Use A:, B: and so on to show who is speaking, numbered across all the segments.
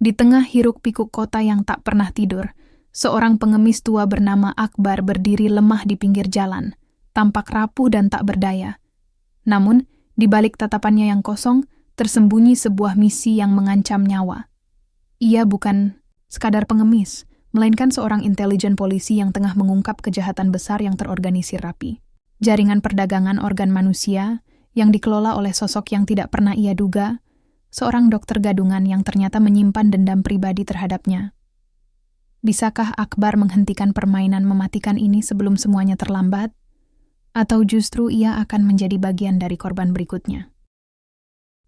A: Di tengah hiruk-pikuk kota yang tak pernah tidur, seorang pengemis tua bernama Akbar berdiri lemah di pinggir jalan, tampak rapuh dan tak berdaya. Namun, di balik tatapannya yang kosong, tersembunyi sebuah misi yang mengancam nyawa. Ia bukan sekadar pengemis, melainkan seorang intelijen polisi yang tengah mengungkap kejahatan besar yang terorganisir rapi. Jaringan perdagangan organ manusia yang dikelola oleh sosok yang tidak pernah ia duga, seorang dokter gadungan yang ternyata menyimpan dendam pribadi terhadapnya. Bisakah Akbar menghentikan permainan mematikan ini sebelum semuanya terlambat? Atau justru ia akan menjadi bagian dari korban berikutnya?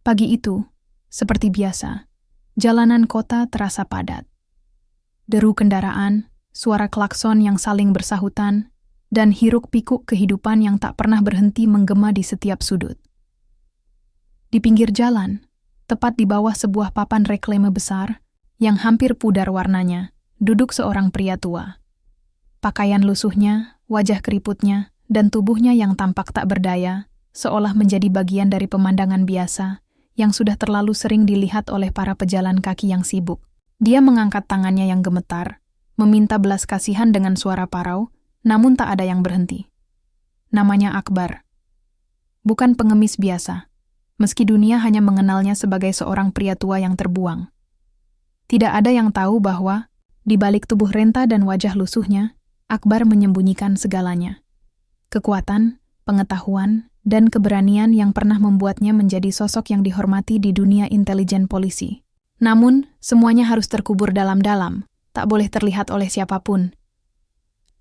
A: Pagi itu, seperti biasa, jalanan kota terasa padat. Deru kendaraan, suara klakson yang saling bersahutan, dan hiruk-pikuk kehidupan yang tak pernah berhenti menggema di setiap sudut. Di pinggir jalan, tepat di bawah sebuah papan reklame besar yang hampir pudar warnanya, duduk seorang pria tua. Pakaian lusuhnya, wajah keriputnya, dan tubuhnya yang tampak tak berdaya, seolah menjadi bagian dari pemandangan biasa yang sudah terlalu sering dilihat oleh para pejalan kaki yang sibuk. Dia mengangkat tangannya yang gemetar, meminta belas kasihan dengan suara parau, namun tak ada yang berhenti. Namanya Akbar. Bukan pengemis biasa, meski dunia hanya mengenalnya sebagai seorang pria tua yang terbuang. Tidak ada yang tahu bahwa, di balik tubuh renta dan wajah lusuhnya, Akbar menyembunyikan segalanya. Kekuatan, pengetahuan, dan keberanian yang pernah membuatnya menjadi sosok yang dihormati di dunia intelijen polisi. Namun, semuanya harus terkubur dalam-dalam, tak boleh terlihat oleh siapapun.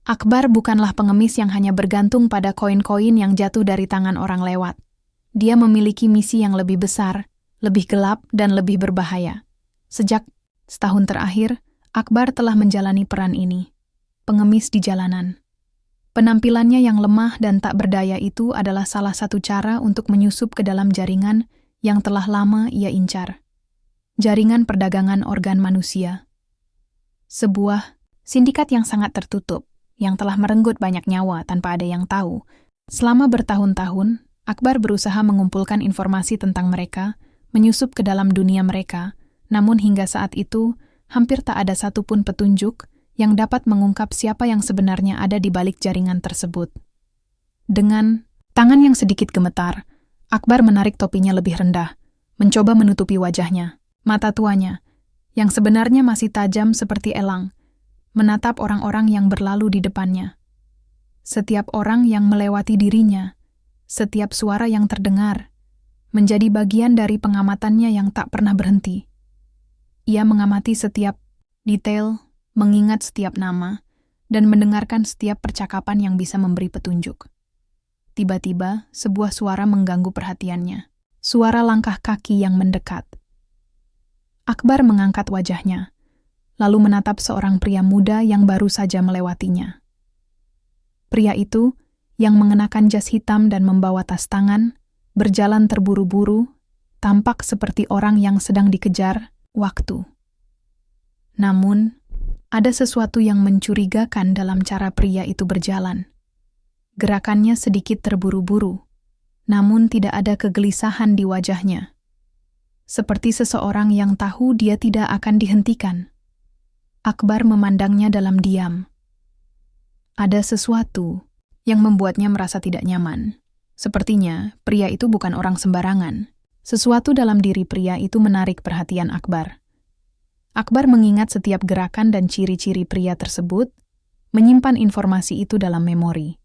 A: Akbar bukanlah pengemis yang hanya bergantung pada koin-koin yang jatuh dari tangan orang lewat. Dia memiliki misi yang lebih besar, lebih gelap, dan lebih berbahaya. Sejak setahun terakhir, Akbar telah menjalani peran ini. Pengemis di jalanan. Penampilannya yang lemah dan tak berdaya itu adalah salah satu cara untuk menyusup ke dalam jaringan yang telah lama ia incar. Jaringan perdagangan organ manusia. Sebuah sindikat yang sangat tertutup, yang telah merenggut banyak nyawa tanpa ada yang tahu. Selama bertahun-tahun, Akbar berusaha mengumpulkan informasi tentang mereka, menyusup ke dalam dunia mereka, namun hingga saat itu, hampir tak ada satupun petunjuk yang dapat mengungkap siapa yang sebenarnya ada di balik jaringan tersebut. Dengan tangan yang sedikit gemetar, Akbar menarik topinya lebih rendah, mencoba menutupi wajahnya. Mata tuanya, yang sebenarnya masih tajam seperti elang, menatap orang-orang yang berlalu di depannya. Setiap orang yang melewati dirinya, setiap suara yang terdengar, menjadi bagian dari pengamatannya yang tak pernah berhenti. Ia mengamati setiap detail, mengingat setiap nama, dan mendengarkan setiap percakapan yang bisa memberi petunjuk. Tiba-tiba, sebuah suara mengganggu perhatiannya. Suara langkah kaki yang mendekat. Akbar mengangkat wajahnya, lalu menatap seorang pria muda yang baru saja melewatinya. Pria itu, yang mengenakan jas hitam dan membawa tas tangan, berjalan terburu-buru, tampak seperti orang yang sedang dikejar waktu. Namun, ada sesuatu yang mencurigakan dalam cara pria itu berjalan. Gerakannya sedikit terburu-buru, namun tidak ada kegelisahan di wajahnya. Seperti seseorang yang tahu dia tidak akan dihentikan. Akbar memandangnya dalam diam. Ada sesuatu yang membuatnya merasa tidak nyaman. Sepertinya, pria itu bukan orang sembarangan. Sesuatu dalam diri pria itu menarik perhatian Akbar. Akbar mengingat setiap gerakan dan ciri-ciri pria tersebut, menyimpan informasi itu dalam memori.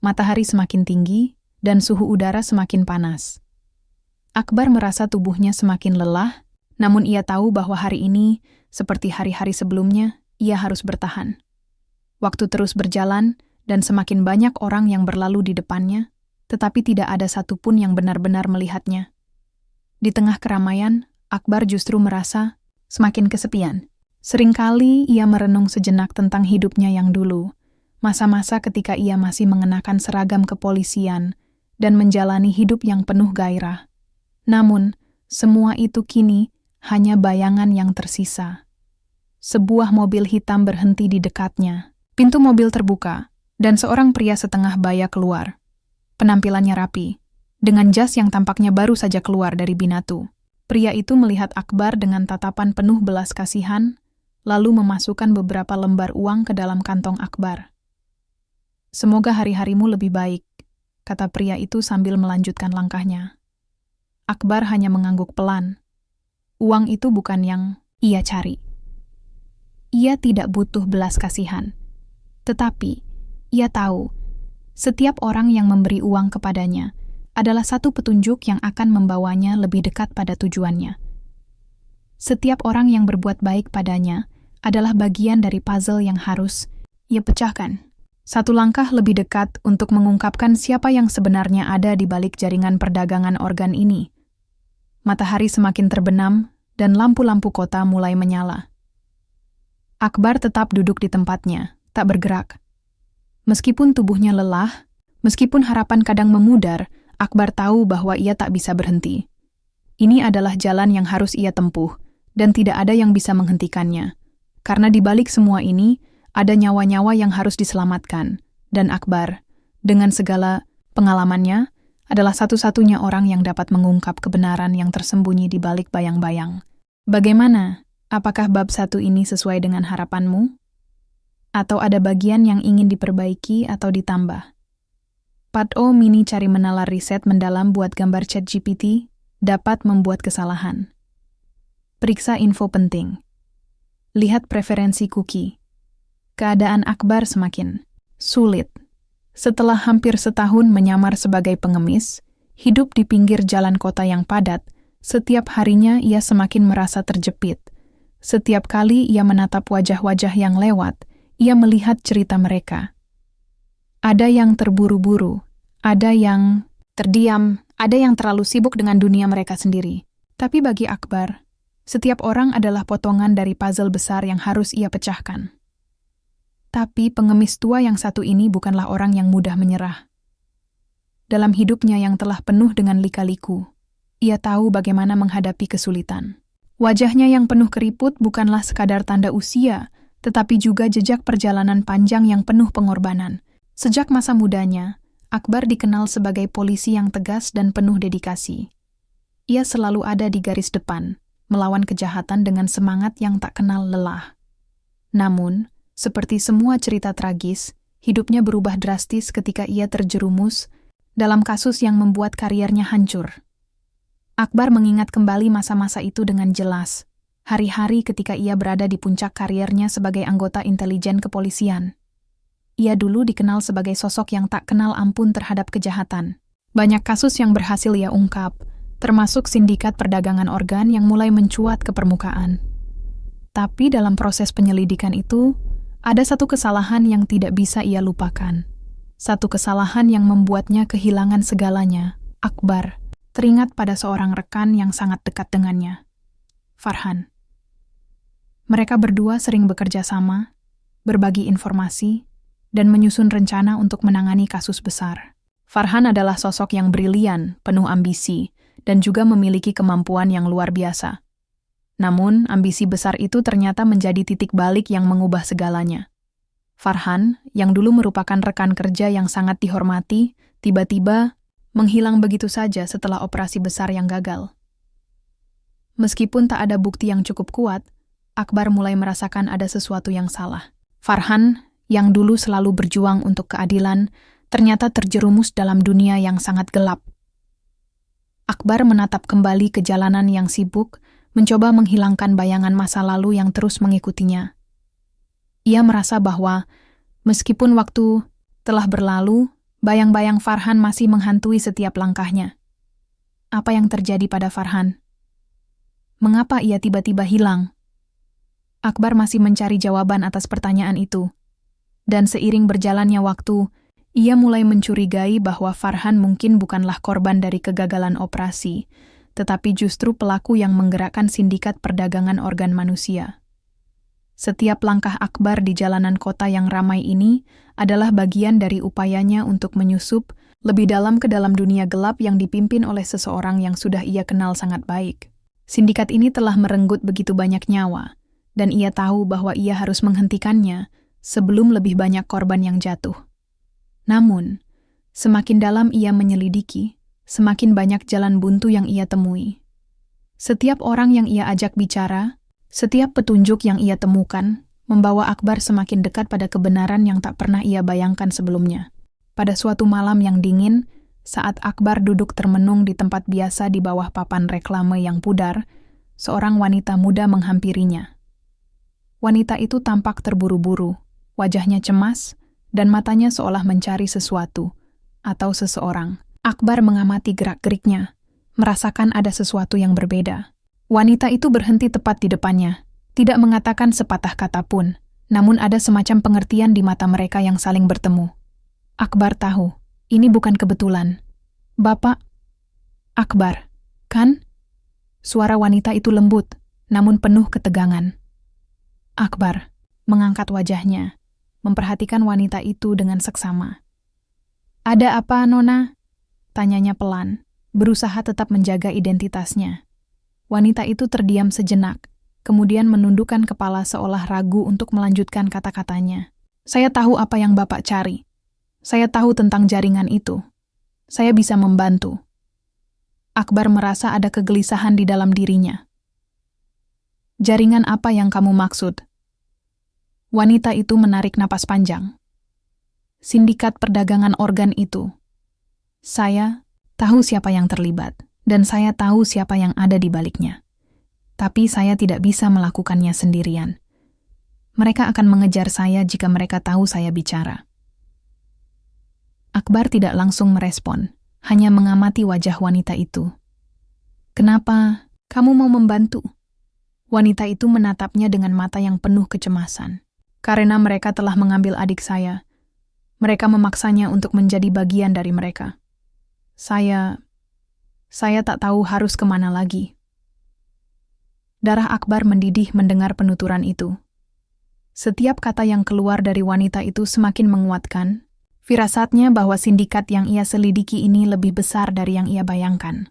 A: Matahari semakin tinggi, dan suhu udara semakin panas. Akbar merasa tubuhnya semakin lelah, namun ia tahu bahwa hari ini, seperti hari-hari sebelumnya, ia harus bertahan. Waktu terus berjalan, dan semakin banyak orang yang berlalu di depannya, tetapi tidak ada satupun yang benar-benar melihatnya. Di tengah keramaian, Akbar justru merasa semakin kesepian. Seringkali ia merenung sejenak tentang hidupnya yang dulu, masa-masa ketika ia masih mengenakan seragam kepolisian dan menjalani hidup yang penuh gairah. Namun, semua itu kini hanya bayangan yang tersisa. Sebuah mobil hitam berhenti di dekatnya. Pintu mobil terbuka, dan seorang pria setengah baya keluar. Penampilannya rapi, dengan jas yang tampaknya baru saja keluar dari binatu. Pria itu melihat Akbar dengan tatapan penuh belas kasihan, lalu memasukkan beberapa lembar uang ke dalam kantong Akbar. "Semoga hari-harimu lebih baik," kata pria itu sambil melanjutkan langkahnya. Akbar hanya mengangguk pelan. Uang itu bukan yang ia cari. Ia tidak butuh belas kasihan. Tetapi, ia tahu, setiap orang yang memberi uang kepadanya adalah satu petunjuk yang akan membawanya lebih dekat pada tujuannya. Setiap orang yang berbuat baik padanya adalah bagian dari puzzle yang harus ia pecahkan. Satu langkah lebih dekat untuk mengungkapkan siapa yang sebenarnya ada di balik jaringan perdagangan organ ini. Matahari semakin terbenam dan lampu-lampu kota mulai menyala. Akbar tetap duduk di tempatnya, tak bergerak. Meskipun tubuhnya lelah, meskipun harapan kadang memudar, Akbar tahu bahwa ia tak bisa berhenti. Ini adalah jalan yang harus ia tempuh, dan tidak ada yang bisa menghentikannya. Karena di balik semua ini, ada nyawa-nyawa yang harus diselamatkan, dan Akbar, dengan segala pengalamannya, adalah satu-satunya orang yang dapat mengungkap kebenaran yang tersembunyi di balik bayang-bayang. Bagaimana? Apakah bab 1 ini sesuai dengan harapanmu? Atau ada bagian yang ingin diperbaiki atau ditambah? Part O Mini cari menalar riset mendalam buat gambar ChatGPT dapat membuat kesalahan. Periksa info penting. Lihat preferensi cookie. Keadaan Akbar semakin sulit. Setelah hampir setahun menyamar sebagai pengemis, hidup di pinggir jalan kota yang padat, setiap harinya ia semakin merasa terjepit. Setiap kali ia menatap wajah-wajah yang lewat, ia melihat cerita mereka. Ada yang terburu-buru, ada yang terdiam, ada yang terlalu sibuk dengan dunia mereka sendiri. Tapi bagi Akbar, setiap orang adalah potongan dari puzzle besar yang harus ia pecahkan. Tapi pengemis tua yang satu ini bukanlah orang yang mudah menyerah. Dalam hidupnya yang telah penuh dengan lika-liku, ia tahu bagaimana menghadapi kesulitan. Wajahnya yang penuh keriput bukanlah sekadar tanda usia, tetapi juga jejak perjalanan panjang yang penuh pengorbanan. Sejak masa mudanya, Akbar dikenal sebagai polisi yang tegas dan penuh dedikasi. Ia selalu ada di garis depan, melawan kejahatan dengan semangat yang tak kenal lelah. Namun, seperti semua cerita tragis, hidupnya berubah drastis ketika ia terjerumus dalam kasus yang membuat kariernya hancur. Akbar mengingat kembali masa-masa itu dengan jelas, hari-hari ketika ia berada di puncak kariernya sebagai anggota intelijen kepolisian. Ia dulu dikenal sebagai sosok yang tak kenal ampun terhadap kejahatan. Banyak kasus yang berhasil ia ungkap, termasuk sindikat perdagangan organ yang mulai mencuat ke permukaan. Tapi dalam proses penyelidikan itu, ada satu kesalahan yang tidak bisa ia lupakan. Satu kesalahan yang membuatnya kehilangan segalanya. Akbar teringat pada seorang rekan yang sangat dekat dengannya, Farhan. Mereka berdua sering bekerja sama, berbagi informasi, dan menyusun rencana untuk menangani kasus besar. Farhan adalah sosok yang brilian, penuh ambisi, dan juga memiliki kemampuan yang luar biasa. Namun, ambisi besar itu ternyata menjadi titik balik yang mengubah segalanya. Farhan, yang dulu merupakan rekan kerja yang sangat dihormati, tiba-tiba menghilang begitu saja setelah operasi besar yang gagal. Meskipun tak ada bukti yang cukup kuat, Akbar mulai merasakan ada sesuatu yang salah. Farhan, yang dulu selalu berjuang untuk keadilan, ternyata terjerumus dalam dunia yang sangat gelap. Akbar menatap kembali ke jalanan yang sibuk, mencoba menghilangkan bayangan masa lalu yang terus mengikutinya. Ia merasa bahwa, meskipun waktu telah berlalu, bayang-bayang Farhan masih menghantui setiap langkahnya. Apa yang terjadi pada Farhan? Mengapa ia tiba-tiba hilang? Akbar masih mencari jawaban atas pertanyaan itu. Dan seiring berjalannya waktu, ia mulai mencurigai bahwa Farhan mungkin bukanlah korban dari kegagalan operasi, tetapi justru pelaku yang menggerakkan sindikat perdagangan organ manusia. Setiap langkah Akbar di jalanan kota yang ramai ini adalah bagian dari upayanya untuk menyusup lebih dalam ke dalam dunia gelap yang dipimpin oleh seseorang yang sudah ia kenal sangat baik. Sindikat ini telah merenggut begitu banyak nyawa, dan ia tahu bahwa ia harus menghentikannya sebelum lebih banyak korban yang jatuh. Namun, semakin dalam ia menyelidiki, semakin banyak jalan buntu yang ia temui. Setiap orang yang ia ajak bicara, setiap petunjuk yang ia temukan, membawa Akbar semakin dekat pada kebenaran yang tak pernah ia bayangkan sebelumnya. Pada suatu malam yang dingin, saat Akbar duduk termenung di tempat biasa di bawah papan reklame yang pudar, seorang wanita muda menghampirinya. Wanita itu tampak terburu-buru, wajahnya cemas, dan matanya seolah mencari sesuatu atau seseorang. Akbar mengamati gerak-geriknya, merasakan ada sesuatu yang berbeda. Wanita itu berhenti tepat di depannya, tidak mengatakan sepatah kata pun, namun ada semacam pengertian di mata mereka yang saling bertemu. Akbar tahu, ini bukan kebetulan. Bapak, Akbar, kan? Suara wanita itu lembut, namun penuh ketegangan. Akbar mengangkat wajahnya, memperhatikan wanita itu dengan seksama. Ada apa, Nona? Tanyanya pelan, berusaha tetap menjaga identitasnya. Wanita itu terdiam sejenak, kemudian menundukkan kepala seolah ragu untuk melanjutkan kata-katanya. Saya tahu apa yang Bapak cari. Saya tahu tentang jaringan itu. Saya bisa membantu. Akbar merasa ada kegelisahan di dalam dirinya. Jaringan apa yang kamu maksud? Wanita itu menarik napas panjang. Sindikat perdagangan organ itu. Saya tahu siapa yang terlibat, dan saya tahu siapa yang ada di baliknya. Tapi saya tidak bisa melakukannya sendirian. Mereka akan mengejar saya jika mereka tahu saya bicara. Akbar tidak langsung merespon, hanya mengamati wajah wanita itu. Kenapa kamu mau membantu? Wanita itu menatapnya dengan mata yang penuh kecemasan. Karena mereka telah mengambil adik saya. Mereka memaksanya untuk menjadi bagian dari mereka. Saya tak tahu harus kemana lagi. Darah Akbar mendidih mendengar penuturan itu. Setiap kata yang keluar dari wanita itu semakin menguatkan firasatnya bahwa sindikat yang ia selidiki ini lebih besar dari yang ia bayangkan.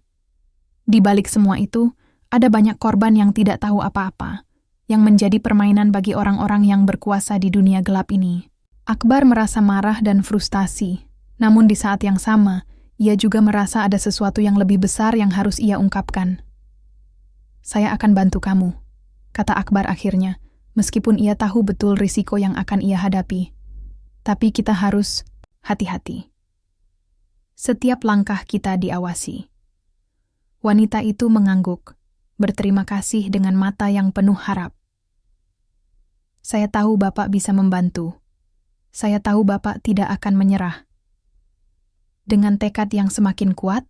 A: Di balik semua itu, ada banyak korban yang tidak tahu apa-apa, yang menjadi permainan bagi orang-orang yang berkuasa di dunia gelap ini. Akbar merasa marah dan frustasi, namun di saat yang sama, ia juga merasa ada sesuatu yang lebih besar yang harus ia ungkapkan. Saya akan bantu kamu, kata Akbar akhirnya, meskipun ia tahu betul risiko yang akan ia hadapi. Tapi kita harus hati-hati. Setiap langkah kita diawasi. Wanita itu mengangguk, berterima kasih dengan mata yang penuh harap. Saya tahu Bapak bisa membantu. Saya tahu Bapak tidak akan menyerah. Dengan tekad yang semakin kuat,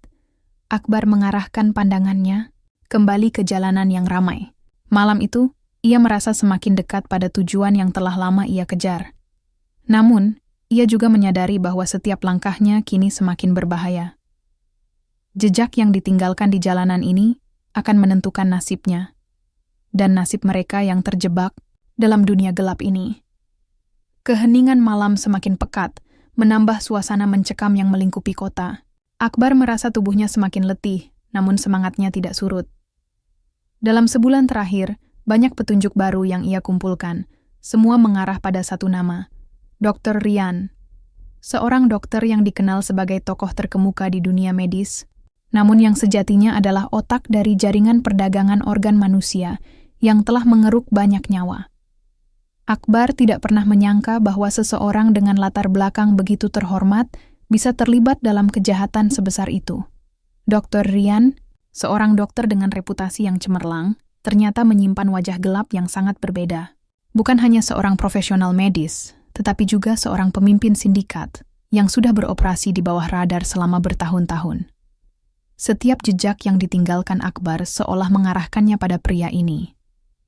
A: Akbar mengarahkan pandangannya kembali ke jalanan yang ramai. Malam itu, ia merasa semakin dekat pada tujuan yang telah lama ia kejar. Namun, ia juga menyadari bahwa setiap langkahnya kini semakin berbahaya. Jejak yang ditinggalkan di jalanan ini akan menentukan nasibnya, dan nasib mereka yang terjebak dalam dunia gelap ini. Keheningan malam semakin pekat, menambah suasana mencekam yang melingkupi kota. Akbar merasa tubuhnya semakin letih, namun semangatnya tidak surut. Dalam sebulan terakhir, banyak petunjuk baru yang ia kumpulkan, semua mengarah pada satu nama, Dr. Rian. Seorang dokter yang dikenal sebagai tokoh terkemuka di dunia medis, namun yang sejatinya adalah otak dari jaringan perdagangan organ manusia yang telah mengeruk banyak nyawa. Akbar tidak pernah menyangka bahwa seseorang dengan latar belakang begitu terhormat bisa terlibat dalam kejahatan sebesar itu. Dr. Rian, seorang dokter dengan reputasi yang cemerlang, ternyata menyimpan wajah gelap yang sangat berbeda. Bukan hanya seorang profesional medis, tetapi juga seorang pemimpin sindikat yang sudah beroperasi di bawah radar selama bertahun-tahun. Setiap jejak yang ditinggalkan Akbar seolah mengarahkannya pada pria ini.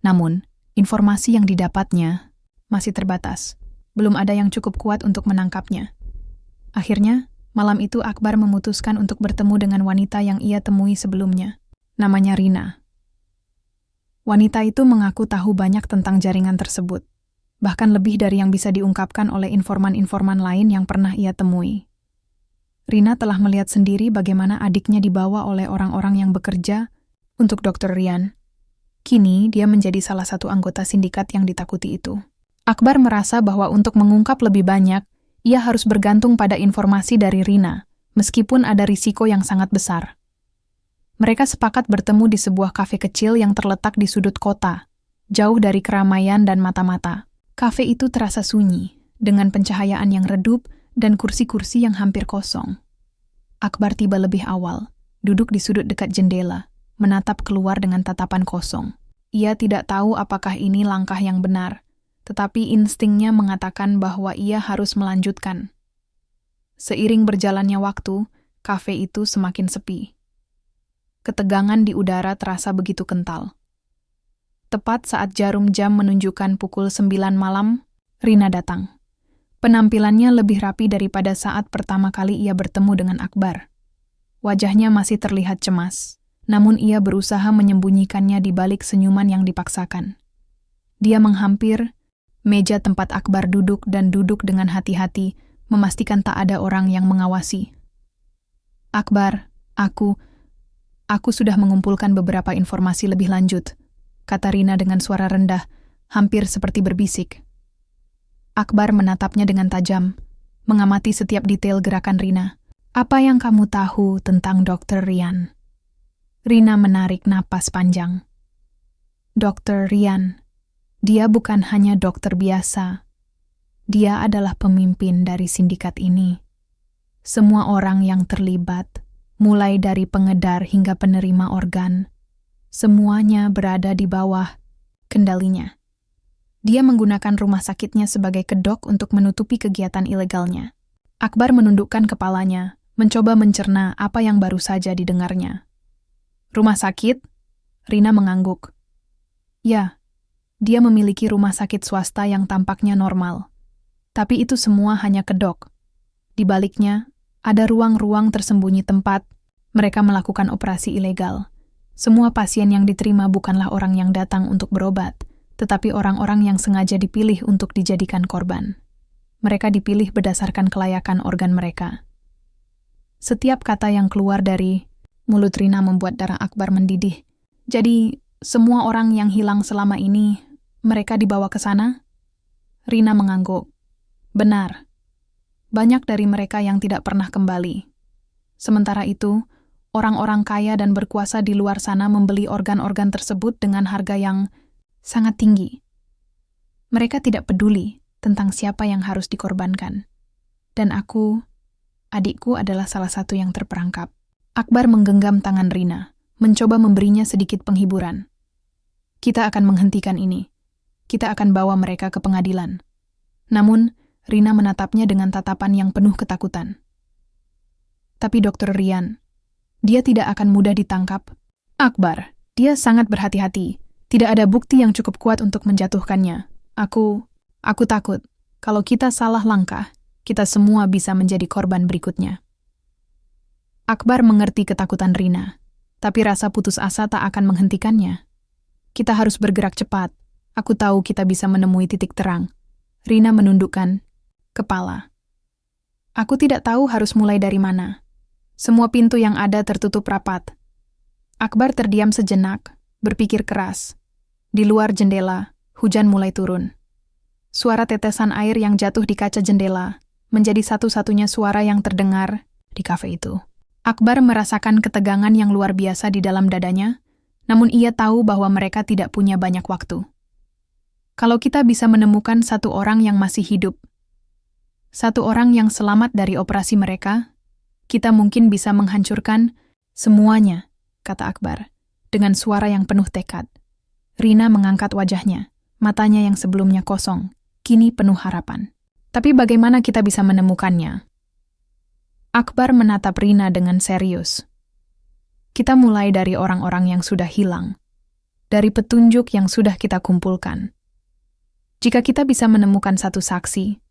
A: Namun, informasi yang didapatnya masih terbatas. Belum ada yang cukup kuat untuk menangkapnya. Akhirnya, malam itu Akbar memutuskan untuk bertemu dengan wanita yang ia temui sebelumnya. Namanya Rina. Wanita itu mengaku tahu banyak tentang jaringan tersebut, bahkan lebih dari yang bisa diungkapkan oleh informan-informan lain yang pernah ia temui. Rina telah melihat sendiri bagaimana adiknya dibawa oleh orang-orang yang bekerja untuk Dr. Rian. Kini, dia menjadi salah satu anggota sindikat yang ditakuti itu. Akbar merasa bahwa untuk mengungkap lebih banyak, ia harus bergantung pada informasi dari Rina, meskipun ada risiko yang sangat besar. Mereka sepakat bertemu di sebuah kafe kecil yang terletak di sudut kota, jauh dari keramaian dan mata-mata. Kafe itu terasa sunyi, dengan pencahayaan yang redup dan kursi-kursi yang hampir kosong. Akbar tiba lebih awal, duduk di sudut dekat jendela, menatap keluar dengan tatapan kosong. Ia tidak tahu apakah ini langkah yang benar, tetapi instingnya mengatakan bahwa ia harus melanjutkan. Seiring berjalannya waktu, kafe itu semakin sepi. Ketegangan di udara terasa begitu kental. Tepat saat jarum jam menunjukkan pukul 9 malam, Rina datang. Penampilannya lebih rapi daripada saat pertama kali ia bertemu dengan Akbar. Wajahnya masih terlihat cemas, namun ia berusaha menyembunyikannya di balik senyuman yang dipaksakan. Dia menghampir meja tempat Akbar duduk dan duduk dengan hati-hati, memastikan tak ada orang yang mengawasi. "Akbar, Aku sudah mengumpulkan beberapa informasi lebih lanjut," kata Rina dengan suara rendah, hampir seperti berbisik. Akbar menatapnya dengan tajam, mengamati setiap detail gerakan Rina. "Apa yang kamu tahu tentang Dr. Rian?" Rina menarik napas panjang. "Dr. Rian, dia bukan hanya dokter biasa. Dia adalah pemimpin dari sindikat ini. Semua orang yang terlibat, mulai dari pengedar hingga penerima organ, semuanya berada di bawah kendalinya. Dia menggunakan rumah sakitnya sebagai kedok untuk menutupi kegiatan ilegalnya." Akbar menundukkan kepalanya, mencoba mencerna apa yang baru saja didengarnya. "Rumah sakit?" Rina mengangguk. "Ya, dia memiliki rumah sakit swasta yang tampaknya normal. Tapi itu semua hanya kedok. Di baliknya, ada ruang-ruang tersembunyi tempat mereka melakukan operasi ilegal. Semua pasien yang diterima bukanlah orang yang datang untuk berobat, tetapi orang-orang yang sengaja dipilih untuk dijadikan korban. Mereka dipilih berdasarkan kelayakan organ mereka." Setiap kata yang keluar dari mulut Rina membuat darah Akbar mendidih. "Jadi, semua orang yang hilang selama ini, mereka dibawa ke sana?" Rina mengangguk. "Benar. Banyak dari mereka yang tidak pernah kembali. Sementara itu, orang-orang kaya dan berkuasa di luar sana membeli organ-organ tersebut dengan harga yang sangat tinggi. Mereka tidak peduli tentang siapa yang harus dikorbankan. Dan adikku adalah salah satu yang terperangkap." Akbar menggenggam tangan Rina, mencoba memberinya sedikit penghiburan. "Kita akan menghentikan ini. Kita akan bawa mereka ke pengadilan." Namun, Rina menatapnya dengan tatapan yang penuh ketakutan. "Tapi Dr. Rian, dia tidak akan mudah ditangkap." "Akbar, dia sangat berhati-hati. Tidak ada bukti yang cukup kuat untuk menjatuhkannya. Aku takut, kalau kita salah langkah, kita semua bisa menjadi korban berikutnya." Akbar mengerti ketakutan Rina, tapi rasa putus asa tak akan menghentikannya. "Kita harus bergerak cepat. Aku tahu kita bisa menemui titik terang." Rina menundukkan kepala. "Aku tidak tahu harus mulai dari mana. Semua pintu yang ada tertutup rapat." Akbar terdiam sejenak, berpikir keras. Di luar jendela, hujan mulai turun. Suara tetesan air yang jatuh di kaca jendela menjadi satu-satunya suara yang terdengar di kafe itu. Akbar merasakan ketegangan yang luar biasa di dalam dadanya, namun ia tahu bahwa mereka tidak punya banyak waktu. Kalau kita bisa menemukan satu orang yang masih hidup, satu orang yang selamat dari operasi mereka, kita mungkin bisa menghancurkan semuanya, kata Akbar, dengan suara yang penuh tekad. Rina mengangkat wajahnya, matanya yang sebelumnya kosong, kini penuh harapan. Tapi bagaimana kita bisa menemukannya? Akbar menatap Rina dengan serius. Kita mulai dari orang-orang yang sudah hilang, dari petunjuk yang sudah kita kumpulkan. Jika kita bisa menemukan satu saksi,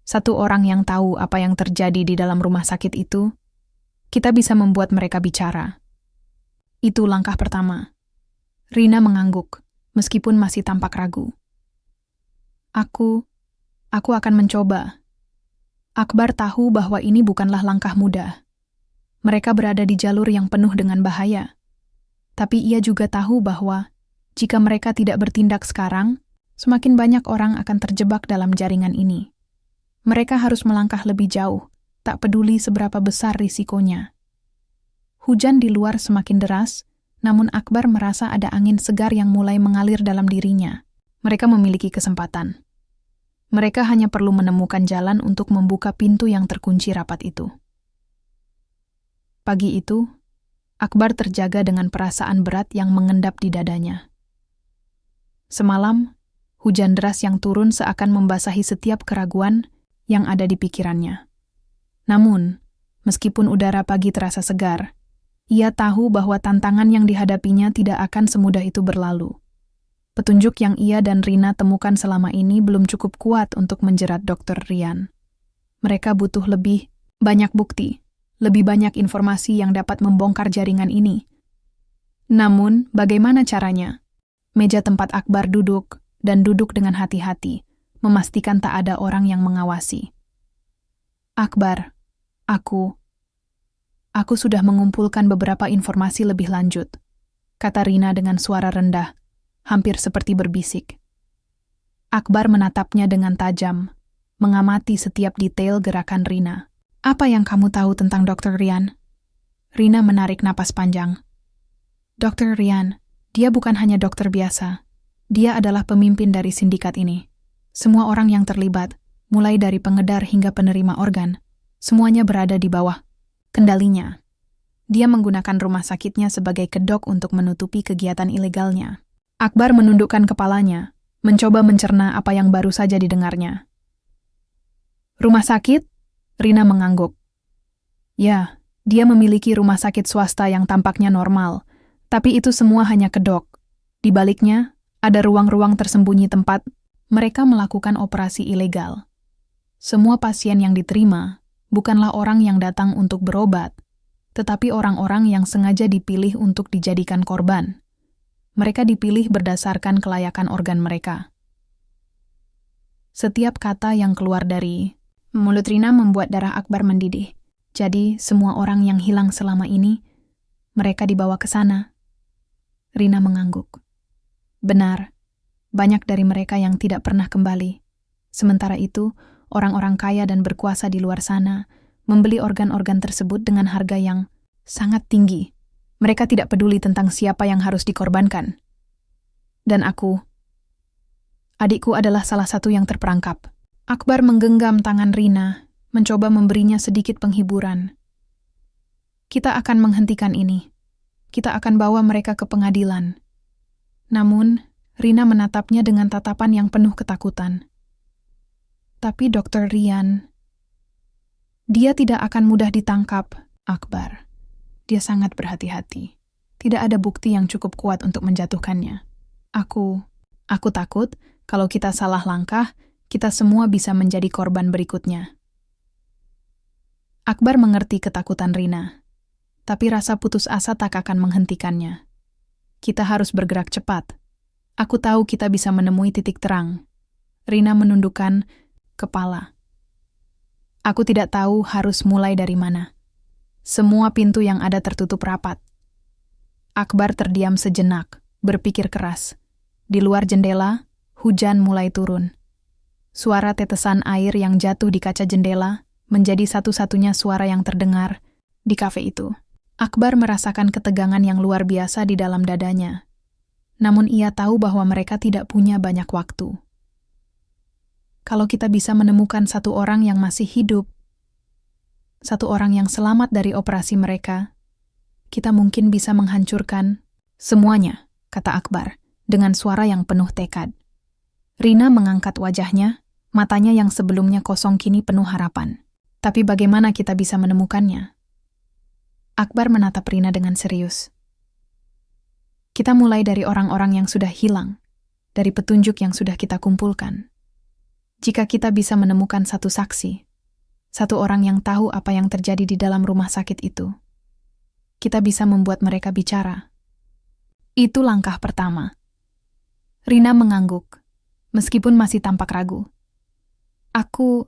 A: satu orang yang tahu apa yang terjadi di dalam rumah sakit itu, kita bisa membuat mereka bicara. Itu langkah pertama. Rina mengangguk, meskipun masih tampak ragu. Aku akan mencoba. Akbar tahu bahwa ini bukanlah langkah mudah. Mereka berada di jalur yang penuh dengan bahaya. Tapi ia juga tahu bahwa jika mereka tidak bertindak sekarang, semakin banyak orang akan terjebak dalam jaringan ini. Mereka harus melangkah lebih jauh, tak peduli seberapa besar risikonya. Hujan di luar semakin deras, namun Akbar merasa ada angin segar yang mulai mengalir dalam dirinya. Mereka memiliki kesempatan. Mereka hanya perlu menemukan jalan untuk membuka pintu yang terkunci rapat itu. Pagi itu, Akbar terjaga dengan perasaan berat yang mengendap di dadanya. Semalam, hujan deras yang turun seakan membasahi setiap keraguan yang ada di pikirannya. Namun, meskipun udara pagi terasa segar, ia tahu bahwa tantangan yang dihadapinya tidak akan semudah itu berlalu. Petunjuk yang ia dan Rina temukan selama ini belum cukup kuat untuk menjerat Dr. Rian. Mereka butuh lebih banyak bukti, lebih banyak informasi yang dapat membongkar jaringan ini. Namun, bagaimana caranya? Meja tempat Akbar duduk dengan hati-hati, memastikan tak ada orang yang mengawasi. Akbar, Aku sudah mengumpulkan beberapa informasi lebih lanjut, kata Rina dengan suara rendah, hampir seperti berbisik. Akbar menatapnya dengan tajam, mengamati setiap detail gerakan Rina. Apa yang kamu tahu tentang Dr. Rian? Rina menarik napas panjang. Dr. Rian, dia bukan hanya dokter biasa. Dia adalah pemimpin dari sindikat ini. Semua orang yang terlibat, mulai dari pengedar hingga penerima organ, semuanya berada di bawah kendalinya. Dia menggunakan rumah sakitnya sebagai kedok untuk menutupi kegiatan ilegalnya. Akbar menundukkan kepalanya, mencoba mencerna apa yang baru saja didengarnya. Rumah sakit? Rina mengangguk. Ya, dia memiliki rumah sakit swasta yang tampaknya normal, tapi itu semua hanya kedok. Di baliknya, ada ruang-ruang tersembunyi tempat mereka melakukan operasi ilegal. Semua pasien yang diterima bukanlah orang yang datang untuk berobat, tetapi orang-orang yang sengaja dipilih untuk dijadikan korban. Mereka dipilih berdasarkan kelayakan organ mereka. Setiap kata yang keluar dari mulut Rina membuat darah Akbar mendidih. Jadi, semua orang yang hilang selama ini, mereka dibawa ke sana. Rina mengangguk. Benar, banyak dari mereka yang tidak pernah kembali. Sementara itu, orang-orang kaya dan berkuasa di luar sana membeli organ-organ tersebut dengan harga yang sangat tinggi. Mereka tidak peduli tentang siapa yang harus dikorbankan. Dan adikku adalah salah satu yang terperangkap. Akbar menggenggam tangan Rina, mencoba memberinya sedikit penghiburan. Kita akan menghentikan ini. Kita akan bawa mereka ke pengadilan. Namun, Rina menatapnya dengan tatapan yang penuh ketakutan. Tapi Dr. Rian, dia tidak akan mudah ditangkap, Akbar. Dia sangat berhati-hati. Tidak ada bukti yang cukup kuat untuk menjatuhkannya. Aku takut kalau kita salah langkah, kita semua bisa menjadi korban berikutnya. Akbar mengerti ketakutan Rina, tapi rasa putus asa tak akan menghentikannya. Kita harus bergerak cepat. Aku tahu kita bisa menemui titik terang. Rina menundukkan kepala. Aku tidak tahu harus mulai dari mana. Semua pintu yang ada tertutup rapat. Akbar terdiam sejenak, berpikir keras. Di luar jendela, hujan mulai turun. Suara tetesan air yang jatuh di kaca jendela menjadi satu-satunya suara yang terdengar di kafe itu. Akbar merasakan ketegangan yang luar biasa di dalam dadanya. Namun ia tahu bahwa mereka tidak punya banyak waktu. Kalau kita bisa menemukan satu orang yang masih hidup, satu orang yang selamat dari operasi mereka, kita mungkin bisa menghancurkan semuanya, kata Akbar, dengan suara yang penuh tekad. Rina mengangkat wajahnya, matanya yang sebelumnya kosong kini penuh harapan. Tapi bagaimana kita bisa menemukannya? Akbar menatap Rina dengan serius. Kita mulai dari orang-orang yang sudah hilang, dari petunjuk yang sudah kita kumpulkan. Jika kita bisa menemukan satu saksi, satu orang yang tahu apa yang terjadi di dalam rumah sakit itu, kita bisa membuat mereka bicara. Itu langkah pertama. Rina mengangguk, meskipun masih tampak ragu. Aku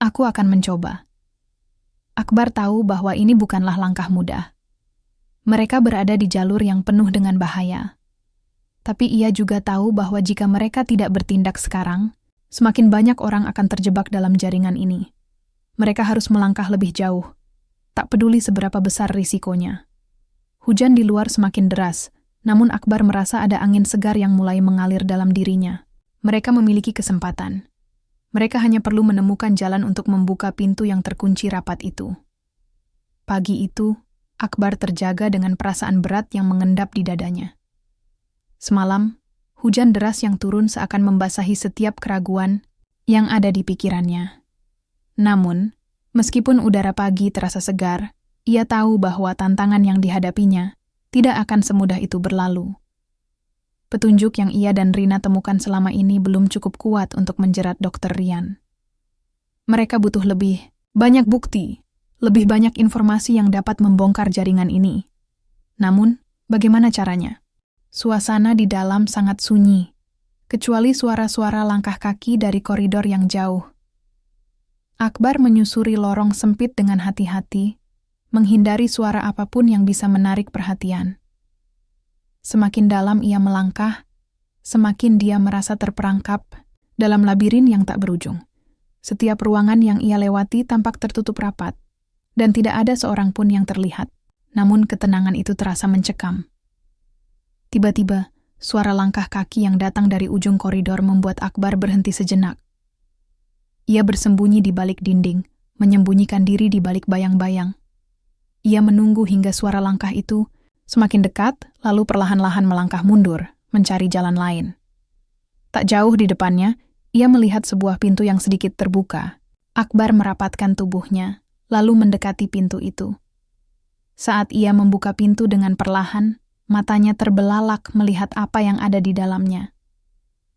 A: akan mencoba. Akbar tahu bahwa ini bukanlah langkah mudah. Mereka berada di jalur yang penuh dengan bahaya. Tapi ia juga tahu bahwa jika mereka tidak bertindak sekarang, semakin banyak orang akan terjebak dalam jaringan ini. Mereka harus melangkah lebih jauh. tak peduli seberapa besar risikonya. Hujan di luar semakin deras, namun Akbar merasa ada angin segar yang mulai mengalir dalam dirinya. Mereka memiliki kesempatan. Mereka hanya perlu menemukan jalan untuk membuka pintu yang terkunci rapat itu. Pagi itu, Akbar terjaga dengan perasaan berat yang mengendap di dadanya. Semalam, hujan deras yang turun seakan membasahi setiap keraguan yang ada di pikirannya. Namun, meskipun udara pagi terasa segar, ia tahu bahwa tantangan yang dihadapinya tidak akan semudah itu berlalu. Petunjuk yang ia dan Rina temukan selama ini belum cukup kuat untuk menjerat Dr. Rian. Mereka butuh lebih banyak bukti, lebih banyak informasi yang dapat membongkar jaringan ini. Namun, bagaimana caranya? Suasana di dalam sangat sunyi, kecuali suara-suara langkah kaki dari koridor yang jauh. Akbar menyusuri lorong sempit dengan hati-hati, menghindari suara apapun yang bisa menarik perhatian. Semakin dalam ia melangkah, semakin dia merasa terperangkap dalam labirin yang tak berujung. Setiap ruangan yang ia lewati tampak tertutup rapat, dan tidak ada seorang pun yang terlihat. Namun ketenangan itu terasa mencekam. Tiba-tiba, suara langkah kaki yang datang dari ujung koridor membuat Akbar berhenti sejenak. Ia bersembunyi di balik dinding, menyembunyikan diri di balik bayang-bayang. Ia menunggu hingga suara langkah itu semakin dekat, lalu perlahan-lahan melangkah mundur, mencari jalan lain. Tak jauh di depannya, ia melihat sebuah pintu yang sedikit terbuka. Akbar merapatkan tubuhnya, lalu mendekati pintu itu. Saat ia membuka pintu dengan perlahan, matanya terbelalak melihat apa yang ada di dalamnya.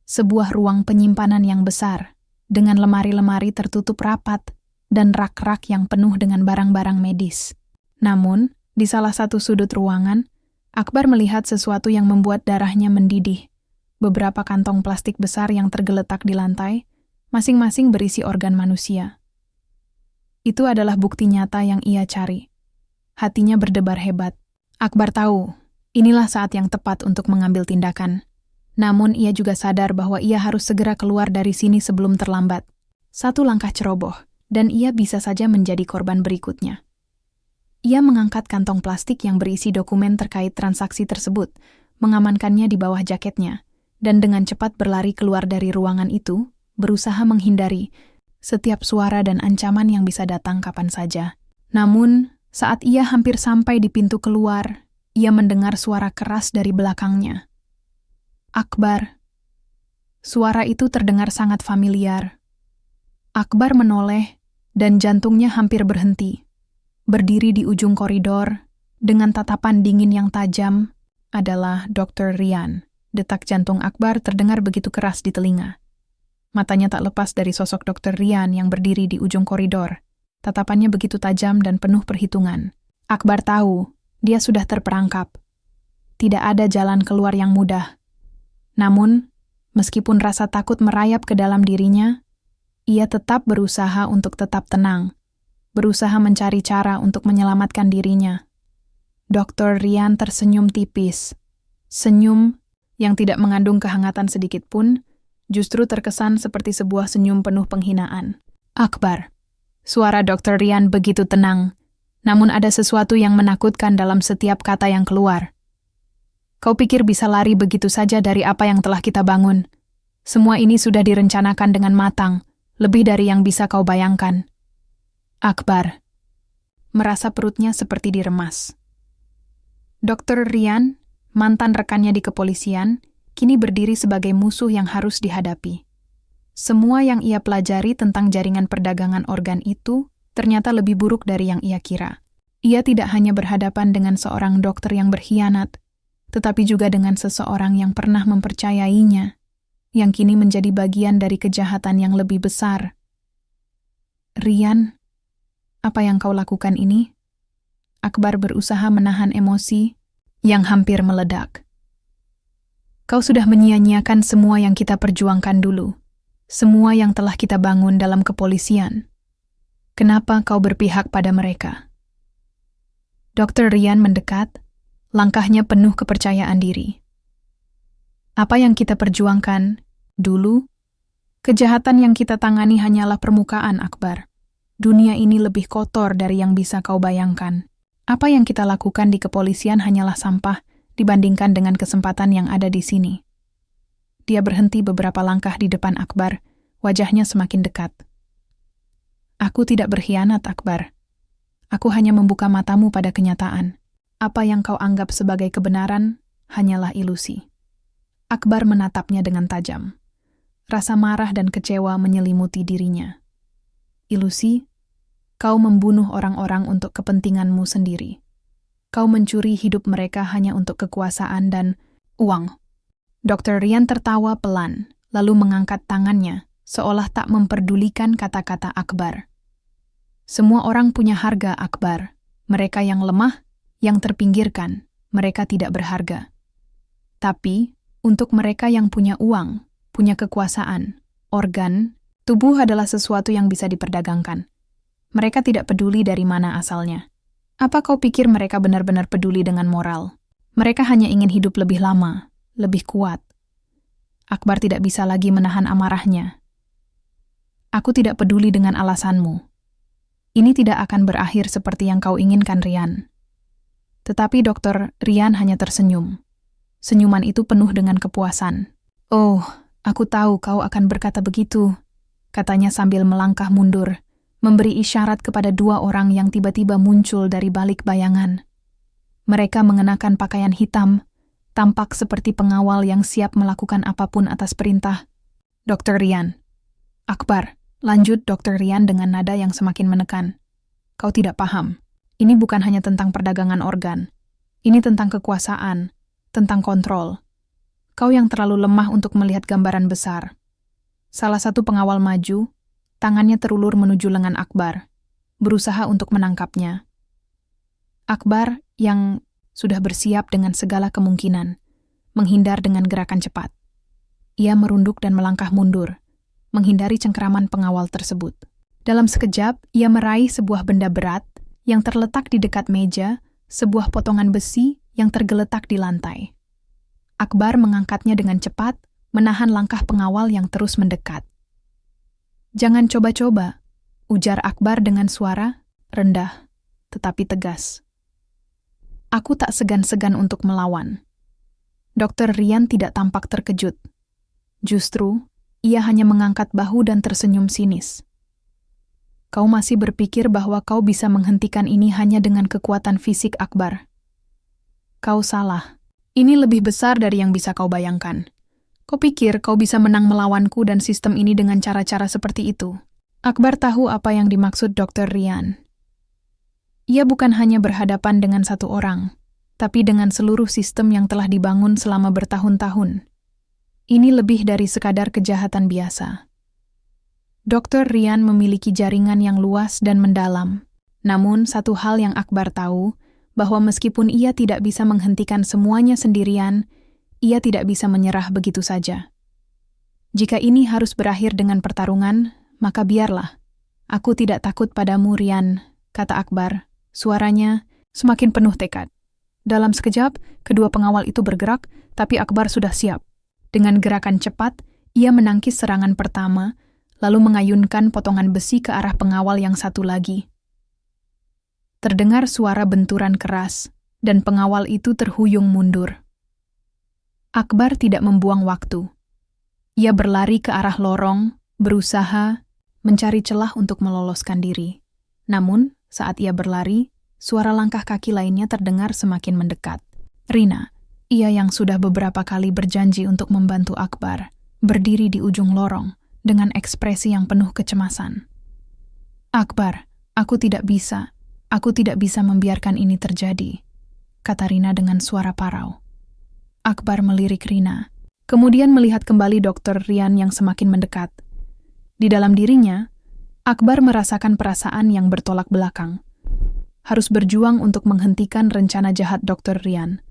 A: Sebuah ruang penyimpanan yang besar, dengan lemari-lemari tertutup rapat, dan rak-rak yang penuh dengan barang-barang medis. Namun, di salah satu sudut ruangan, Akbar melihat sesuatu yang membuat darahnya mendidih. Beberapa kantong plastik besar yang tergeletak di lantai, masing-masing berisi organ manusia. Itu adalah bukti nyata yang ia cari. Hatinya berdebar hebat. Akbar tahu, inilah saat yang tepat untuk mengambil tindakan. Namun ia juga sadar bahwa ia harus segera keluar dari sini sebelum terlambat. Satu langkah ceroboh, dan ia bisa saja menjadi korban berikutnya. Ia mengangkat kantong plastik yang berisi dokumen terkait transaksi tersebut, mengamankannya di bawah jaketnya, dan dengan cepat berlari keluar dari ruangan itu, berusaha menghindari setiap suara dan ancaman yang bisa datang kapan saja. Namun, saat ia hampir sampai di pintu keluar, ia mendengar suara keras dari belakangnya. Akbar. Suara itu terdengar sangat familiar. Akbar menoleh, dan jantungnya hampir berhenti. Berdiri di ujung koridor, dengan tatapan dingin yang tajam, adalah Dr. Rian. Detak jantung Akbar terdengar begitu keras di telinga. Matanya tak lepas dari sosok Dr. Rian yang berdiri di ujung koridor. Tatapannya begitu tajam dan penuh perhitungan. Akbar tahu, dia sudah terperangkap. Tidak ada jalan keluar yang mudah. Namun, meskipun rasa takut merayap ke dalam dirinya, ia tetap berusaha untuk tetap tenang. Berusaha mencari cara untuk menyelamatkan dirinya. Dr. Rian tersenyum tipis. Senyum yang tidak mengandung kehangatan sedikit pun, justru terkesan seperti sebuah senyum penuh penghinaan. Akbar. Suara Dr. Rian begitu tenang, namun ada sesuatu yang menakutkan dalam setiap kata yang keluar. Kau pikir bisa lari begitu saja dari apa yang telah kita bangun? Semua ini sudah direncanakan dengan matang, lebih dari yang bisa kau bayangkan. Akbar merasa perutnya seperti diremas. Dr. Rian, mantan rekannya di kepolisian, kini berdiri sebagai musuh yang harus dihadapi. Semua yang ia pelajari tentang jaringan perdagangan organ itu ternyata lebih buruk dari yang ia kira. Ia tidak hanya berhadapan dengan seorang dokter yang berkhianat, tetapi juga dengan seseorang yang pernah mempercayainya, yang kini menjadi bagian dari kejahatan yang lebih besar. Rian, apa yang kau lakukan ini? Akbar berusaha menahan emosi yang hampir meledak. Kau sudah menyia-nyiakan semua yang kita perjuangkan dulu, semua yang telah kita bangun dalam kepolisian. Kenapa kau berpihak pada mereka? Dr. Rian mendekat, langkahnya penuh kepercayaan diri. Apa yang kita perjuangkan dulu, kejahatan yang kita tangani hanyalah permukaan, Akbar. Dunia ini lebih kotor dari yang bisa kau bayangkan. Apa yang kita lakukan di kepolisian hanyalah sampah dibandingkan dengan kesempatan yang ada di sini. Dia berhenti beberapa langkah di depan Akbar, wajahnya semakin dekat. Aku tidak berkhianat, Akbar. Aku hanya membuka matamu pada kenyataan. Apa yang kau anggap sebagai kebenaran hanyalah ilusi. Akbar menatapnya dengan tajam. Rasa marah dan kecewa menyelimuti dirinya. Ilusi? Kau membunuh orang-orang untuk kepentinganmu sendiri. Kau mencuri hidup mereka hanya untuk kekuasaan dan uang. Dr. Rian tertawa pelan, lalu mengangkat tangannya, seolah tak memperdulikan kata-kata Akbar. Semua orang punya harga, Akbar. Mereka yang lemah, yang terpinggirkan, mereka tidak berharga. Tapi, untuk mereka yang punya uang, punya kekuasaan, organ, tubuh adalah sesuatu yang bisa diperdagangkan. Mereka tidak peduli dari mana asalnya. Apa kau pikir mereka benar-benar peduli dengan moral? Mereka hanya ingin hidup lebih lama, lebih kuat. Akbar tidak bisa lagi menahan amarahnya. Aku tidak peduli dengan alasanmu. Ini tidak akan berakhir seperti yang kau inginkan, Rian. Tetapi Dr. Rian hanya tersenyum. Senyuman itu penuh dengan kepuasan. Oh, aku tahu kau akan berkata begitu, katanya sambil melangkah mundur, memberi isyarat kepada dua orang yang tiba-tiba muncul dari balik bayangan. Mereka mengenakan pakaian hitam, tampak seperti pengawal yang siap melakukan apapun atas perintah. Dr. Rian. Akbar, lanjut Dr. Rian dengan nada yang semakin menekan. Kau tidak paham. Ini bukan hanya tentang perdagangan organ. Ini tentang kekuasaan, tentang kontrol. Kau yang terlalu lemah untuk melihat gambaran besar. Salah satu pengawal maju, tangannya terulur menuju lengan Akbar, berusaha untuk menangkapnya. Akbar yang sudah bersiap dengan segala kemungkinan, menghindar dengan gerakan cepat. Ia merunduk dan melangkah mundur, menghindari cengkeraman pengawal tersebut. Dalam sekejap, ia meraih sebuah benda berat yang terletak di dekat meja, sebuah potongan besi yang tergeletak di lantai. Akbar mengangkatnya dengan cepat, menahan langkah pengawal yang terus mendekat. Jangan coba-coba, ujar Akbar dengan suara rendah, tetapi tegas. Aku tak segan-segan untuk melawan. Dr. Rian tidak tampak terkejut. Justru, ia hanya mengangkat bahu dan tersenyum sinis. Kau masih berpikir bahwa kau bisa menghentikan ini hanya dengan kekuatan fisik, Akbar. Kau salah. Ini lebih besar dari yang bisa kau bayangkan. Kau pikir kau bisa menang melawanku dan sistem ini dengan cara-cara seperti itu? Akbar tahu apa yang dimaksud Dr. Rian. Ia bukan hanya berhadapan dengan satu orang, tapi dengan seluruh sistem yang telah dibangun selama bertahun-tahun. Ini lebih dari sekadar kejahatan biasa. Dr. Rian memiliki jaringan yang luas dan mendalam. Namun, satu hal yang Akbar tahu, bahwa meskipun ia tidak bisa menghentikan semuanya sendirian, ia tidak bisa menyerah begitu saja. Jika ini harus berakhir dengan pertarungan, maka biarlah. Aku tidak takut padamu, Rian, kata Akbar. Suaranya semakin penuh tekad. Dalam sekejap, kedua pengawal itu bergerak, tapi Akbar sudah siap. Dengan gerakan cepat, ia menangkis serangan pertama, lalu mengayunkan potongan besi ke arah pengawal yang satu lagi. Terdengar suara benturan keras, dan pengawal itu terhuyung mundur. Akbar tidak membuang waktu. Ia berlari ke arah lorong, berusaha mencari celah untuk meloloskan diri. Namun, saat ia berlari, suara langkah kaki lainnya terdengar semakin mendekat. Rina, ia yang sudah beberapa kali berjanji untuk membantu Akbar, berdiri di ujung lorong dengan ekspresi yang penuh kecemasan. Akbar, aku tidak bisa membiarkan ini terjadi, kata Rina dengan suara parau. Akbar melirik Rina, kemudian melihat kembali Dr. Rian yang semakin mendekat. Di dalam dirinya, Akbar merasakan perasaan yang bertolak belakang. Harus berjuang untuk menghentikan rencana jahat Dr. Rian,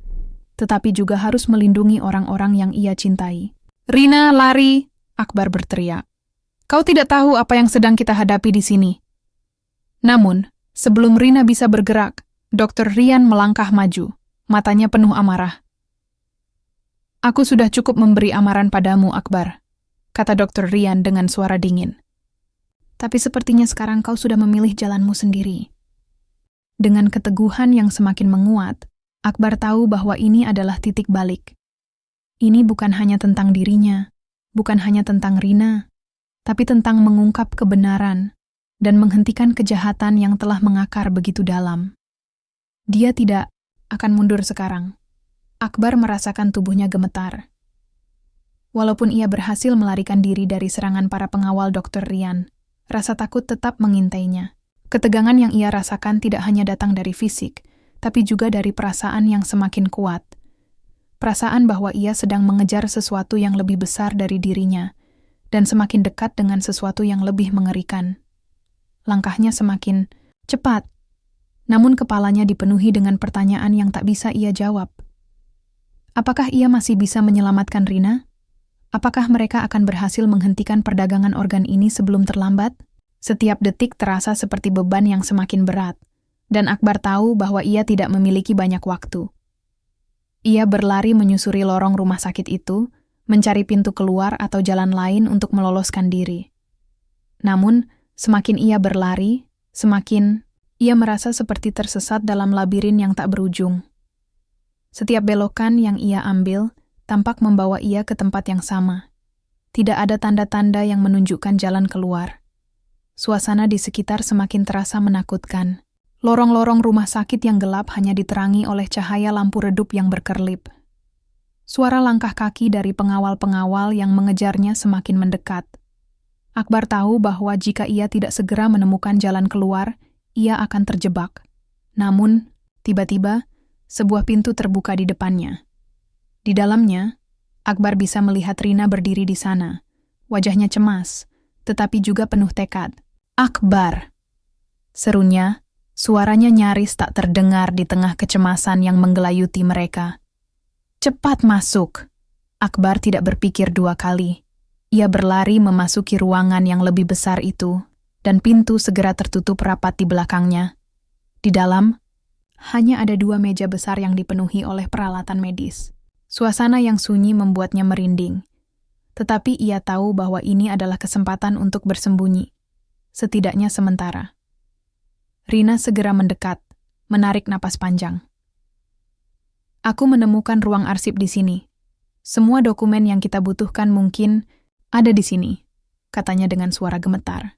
A: tetapi juga harus melindungi orang-orang yang ia cintai. Rina, lari! Akbar berteriak. Kau tidak tahu apa yang sedang kita hadapi di sini. Namun, sebelum Rina bisa bergerak, Dr. Rian melangkah maju, matanya penuh amarah. Aku sudah cukup memberi amaran padamu, Akbar, kata Dr. Rian dengan suara dingin. Tapi sepertinya sekarang kau sudah memilih jalanmu sendiri. Dengan keteguhan yang semakin menguat, Akbar tahu bahwa ini adalah titik balik. Ini bukan hanya tentang dirinya, bukan hanya tentang Rina, tapi tentang mengungkap kebenaran dan menghentikan kejahatan yang telah mengakar begitu dalam. Dia tidak akan mundur sekarang. Akbar merasakan tubuhnya gemetar. Walaupun ia berhasil melarikan diri dari serangan para pengawal Dr. Rian, rasa takut tetap mengintainya. Ketegangan yang ia rasakan tidak hanya datang dari fisik, tapi juga dari perasaan yang semakin kuat. Perasaan bahwa ia sedang mengejar sesuatu yang lebih besar dari dirinya, dan semakin dekat dengan sesuatu yang lebih mengerikan. Langkahnya semakin cepat, namun kepalanya dipenuhi dengan pertanyaan yang tak bisa ia jawab. Apakah ia masih bisa menyelamatkan Rina? Apakah mereka akan berhasil menghentikan perdagangan organ ini sebelum terlambat? Setiap detik terasa seperti beban yang semakin berat, dan Akbar tahu bahwa ia tidak memiliki banyak waktu. Ia berlari menyusuri lorong rumah sakit itu, mencari pintu keluar atau jalan lain untuk meloloskan diri. Namun, semakin ia berlari, semakin ia merasa seperti tersesat dalam labirin yang tak berujung. Setiap belokan yang ia ambil tampak membawa ia ke tempat yang sama. Tidak ada tanda-tanda yang menunjukkan jalan keluar. Suasana di sekitar semakin terasa menakutkan. Lorong-lorong rumah sakit yang gelap hanya diterangi oleh cahaya lampu redup yang berkerlip. Suara langkah kaki dari pengawal-pengawal yang mengejarnya semakin mendekat. Akbar tahu bahwa jika ia tidak segera menemukan jalan keluar, ia akan terjebak. Namun, tiba-tiba, sebuah pintu terbuka di depannya. Di dalamnya, Akbar bisa melihat Rina berdiri di sana. Wajahnya cemas, tetapi juga penuh tekad. "Akbar!" serunya, suaranya nyaris tak terdengar di tengah kecemasan yang menggelayuti mereka. "Cepat masuk!" Akbar tidak berpikir dua kali. Ia berlari memasuki ruangan yang lebih besar itu, dan pintu segera tertutup rapat di belakangnya. Di dalam, hanya ada 2 meja besar yang dipenuhi oleh peralatan medis. Suasana yang sunyi membuatnya merinding. Tetapi ia tahu bahwa ini adalah kesempatan untuk bersembunyi. Setidaknya sementara. Rina segera mendekat, menarik napas panjang. "Aku menemukan ruang arsip di sini. Semua dokumen yang kita butuhkan mungkin ada di sini," katanya dengan suara gemetar.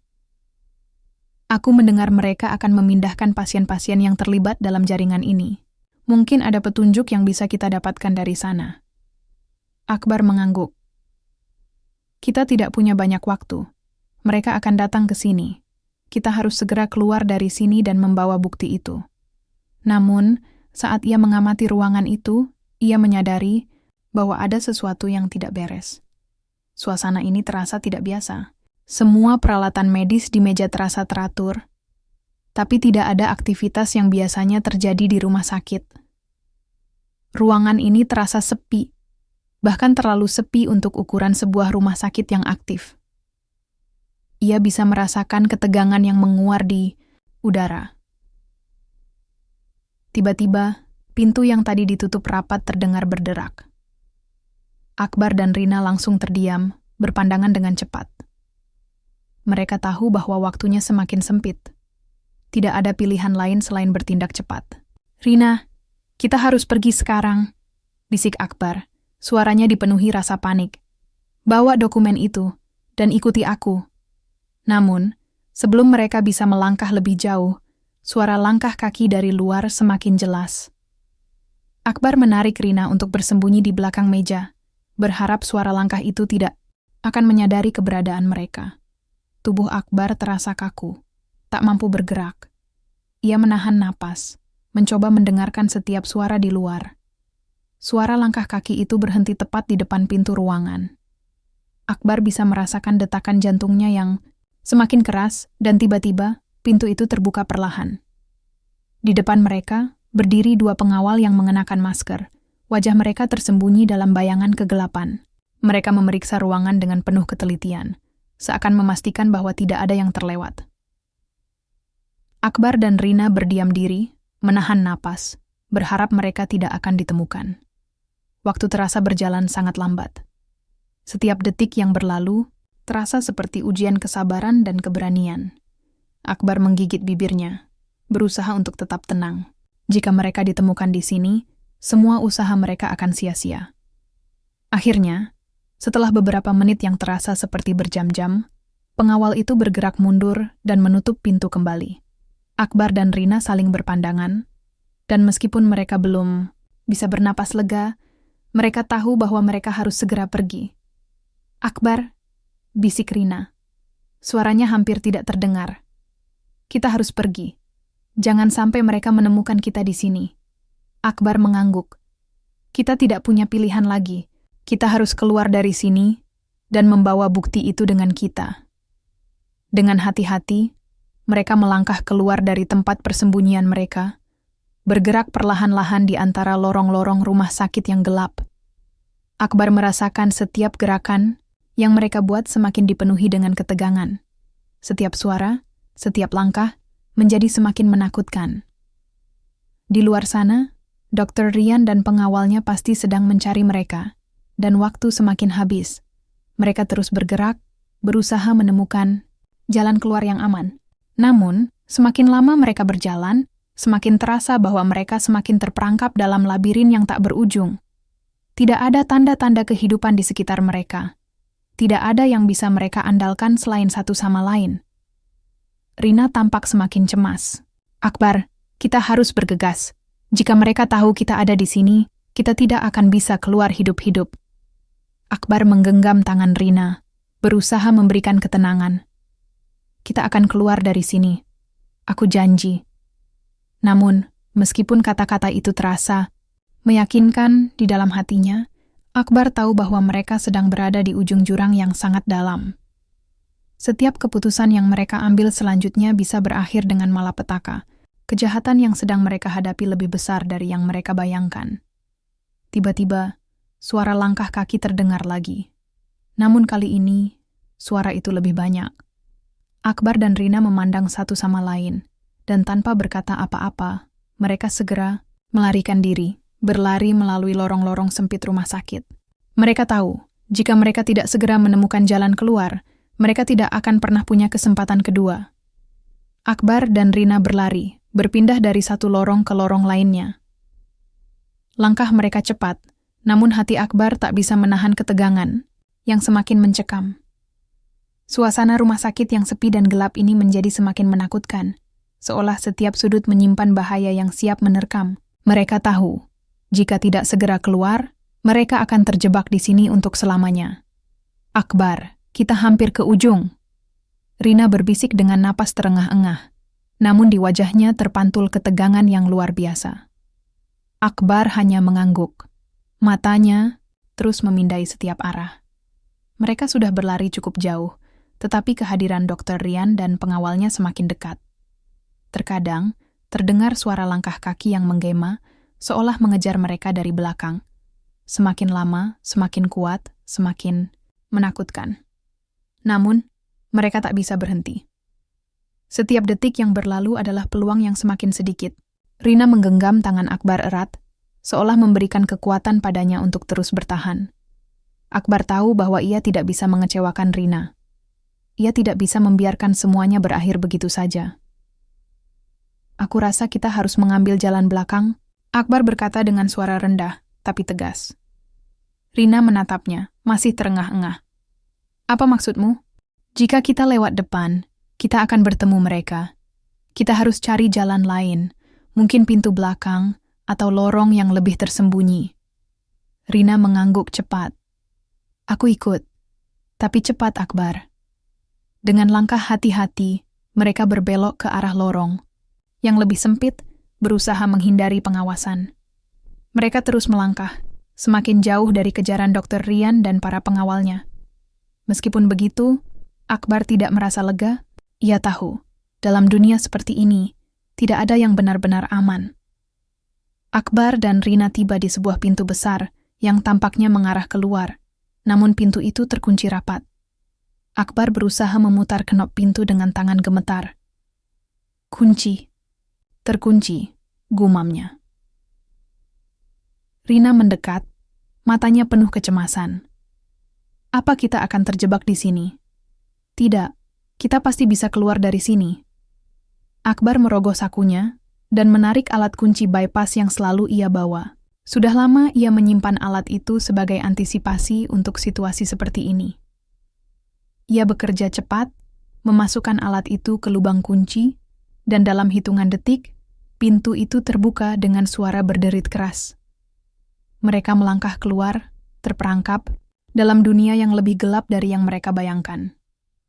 A: "Aku mendengar mereka akan memindahkan pasien-pasien yang terlibat dalam jaringan ini. Mungkin ada petunjuk yang bisa kita dapatkan dari sana." Akbar mengangguk. "Kita tidak punya banyak waktu. Mereka akan datang ke sini. Kita harus segera keluar dari sini dan membawa bukti itu." Namun, saat ia mengamati ruangan itu, ia menyadari bahwa ada sesuatu yang tidak beres. Suasana ini terasa tidak biasa. Semua peralatan medis di meja terasa teratur, tapi tidak ada aktivitas yang biasanya terjadi di rumah sakit. Ruangan ini terasa sepi, bahkan terlalu sepi untuk ukuran sebuah rumah sakit yang aktif. Ia bisa merasakan ketegangan yang menguar di udara. Tiba-tiba, pintu yang tadi ditutup rapat terdengar berderak. Akbar dan Rina langsung terdiam, berpandangan dengan cepat. Mereka tahu bahwa waktunya semakin sempit. Tidak ada pilihan lain selain bertindak cepat. "Rina, kita harus pergi sekarang," bisik Akbar. Suaranya dipenuhi rasa panik. "Bawa dokumen itu, dan ikuti aku." Namun, sebelum mereka bisa melangkah lebih jauh, suara langkah kaki dari luar semakin jelas. Akbar menarik Rina untuk bersembunyi di belakang meja, berharap suara langkah itu tidak akan menyadari keberadaan mereka. Tubuh Akbar terasa kaku, tak mampu bergerak. Ia menahan napas, mencoba mendengarkan setiap suara di luar. Suara langkah kaki itu berhenti tepat di depan pintu ruangan. Akbar bisa merasakan detakan jantungnya yang semakin keras, dan tiba-tiba pintu itu terbuka perlahan. Di depan mereka, berdiri 2 pengawal yang mengenakan masker. Wajah mereka tersembunyi dalam bayangan kegelapan. Mereka memeriksa ruangan dengan penuh ketelitian, seakan memastikan bahwa tidak ada yang terlewat. Akbar dan Rina berdiam diri, menahan napas, berharap mereka tidak akan ditemukan. Waktu terasa berjalan sangat lambat. Setiap detik yang berlalu, terasa seperti ujian kesabaran dan keberanian. Akbar menggigit bibirnya, berusaha untuk tetap tenang. Jika mereka ditemukan di sini, semua usaha mereka akan sia-sia. Akhirnya, setelah beberapa menit yang terasa seperti berjam-jam, pengawal itu bergerak mundur dan menutup pintu kembali. Akbar dan Rina saling berpandangan, dan meskipun mereka belum bisa bernapas lega, mereka tahu bahwa mereka harus segera pergi. "Akbar," bisik Rina. Suaranya hampir tidak terdengar. "Kita harus pergi. Jangan sampai mereka menemukan kita di sini." Akbar mengangguk. "Kita tidak punya pilihan lagi. Kita harus keluar dari sini dan membawa bukti itu dengan kita." Dengan hati-hati, mereka melangkah keluar dari tempat persembunyian mereka, bergerak perlahan-lahan di antara lorong-lorong rumah sakit yang gelap. Akbar merasakan setiap gerakan yang mereka buat semakin dipenuhi dengan ketegangan. Setiap suara, setiap langkah menjadi semakin menakutkan. Di luar sana, Dr. Rian dan pengawalnya pasti sedang mencari mereka, dan waktu semakin habis. Mereka terus bergerak, berusaha menemukan jalan keluar yang aman. Namun, semakin lama mereka berjalan, semakin terasa bahwa mereka semakin terperangkap dalam labirin yang tak berujung. Tidak ada tanda-tanda kehidupan di sekitar mereka. Tidak ada yang bisa mereka andalkan selain satu sama lain. Rina tampak semakin cemas. "Akbar, kita harus bergegas. Jika mereka tahu kita ada di sini, kita tidak akan bisa keluar hidup-hidup." Akbar menggenggam tangan Rina, berusaha memberikan ketenangan. "Kita akan keluar dari sini. Aku janji." Namun, meskipun kata-kata itu terasa meyakinkan di dalam hatinya, Akbar tahu bahwa mereka sedang berada di ujung jurang yang sangat dalam. Setiap keputusan yang mereka ambil selanjutnya bisa berakhir dengan malapetaka. Kejahatan yang sedang mereka hadapi lebih besar dari yang mereka bayangkan. Tiba-tiba, suara langkah kaki terdengar lagi. Namun kali ini, suara itu lebih banyak. Akbar dan Rina memandang satu sama lain, dan tanpa berkata apa-apa, mereka segera melarikan diri, berlari melalui lorong-lorong sempit rumah sakit. Mereka tahu, jika mereka tidak segera menemukan jalan keluar, mereka tidak akan pernah punya kesempatan kedua. Akbar dan Rina berlari, berpindah dari satu lorong ke lorong lainnya. Langkah mereka cepat, namun hati Akbar tak bisa menahan ketegangan yang semakin mencekam. Suasana rumah sakit yang sepi dan gelap ini menjadi semakin menakutkan, seolah setiap sudut menyimpan bahaya yang siap menerkam. Mereka tahu, jika tidak segera keluar, mereka akan terjebak di sini untuk selamanya. "Akbar, kita hampir ke ujung." Rina berbisik dengan napas terengah-engah, namun di wajahnya terpantul ketegangan yang luar biasa. Akbar hanya mengangguk. Matanya terus memindai setiap arah. Mereka sudah berlari cukup jauh, tetapi kehadiran Dr. Rian dan pengawalnya semakin dekat. Terkadang, terdengar suara langkah kaki yang menggema, seolah mengejar mereka dari belakang. Semakin lama, semakin kuat, semakin menakutkan. Namun, mereka tak bisa berhenti. Setiap detik yang berlalu adalah peluang yang semakin sedikit. Rina menggenggam tangan Akbar erat, seolah memberikan kekuatan padanya untuk terus bertahan. Akbar tahu bahwa ia tidak bisa mengecewakan Rina. Ia tidak bisa membiarkan semuanya berakhir begitu saja. "Aku rasa kita harus mengambil jalan belakang," Akbar berkata dengan suara rendah, tapi tegas. Rina menatapnya, masih terengah-engah. "Apa maksudmu?" "Jika kita lewat depan, kita akan bertemu mereka. Kita harus cari jalan lain, mungkin pintu belakang, atau lorong yang lebih tersembunyi." Rina mengangguk cepat. "Aku ikut, tapi cepat, Akbar." Dengan langkah hati-hati, mereka berbelok ke arah lorong, yang lebih sempit, berusaha menghindari pengawasan. Mereka terus melangkah, semakin jauh dari kejaran Dr. Rian dan para pengawalnya. Meskipun begitu, Akbar tidak merasa lega. Ia tahu, dalam dunia seperti ini, tidak ada yang benar-benar aman. Akbar dan Rina tiba di sebuah pintu besar yang tampaknya mengarah keluar, namun pintu itu terkunci rapat. Akbar berusaha memutar kenop pintu dengan tangan gemetar. "Kunci. Terkunci," gumamnya. Rina mendekat, matanya penuh kecemasan. "Apa kita akan terjebak di sini?" Tidak, kita pasti bisa keluar dari sini. Akbar merogoh sakunya dan menarik alat kunci bypass yang selalu ia bawa. Sudah lama ia menyimpan alat itu sebagai antisipasi untuk situasi seperti ini. Ia bekerja cepat, memasukkan alat itu ke lubang kunci, dan dalam hitungan detik, pintu itu terbuka dengan suara berderit keras. Mereka melangkah keluar, terperangkap, dalam dunia yang lebih gelap dari yang mereka bayangkan.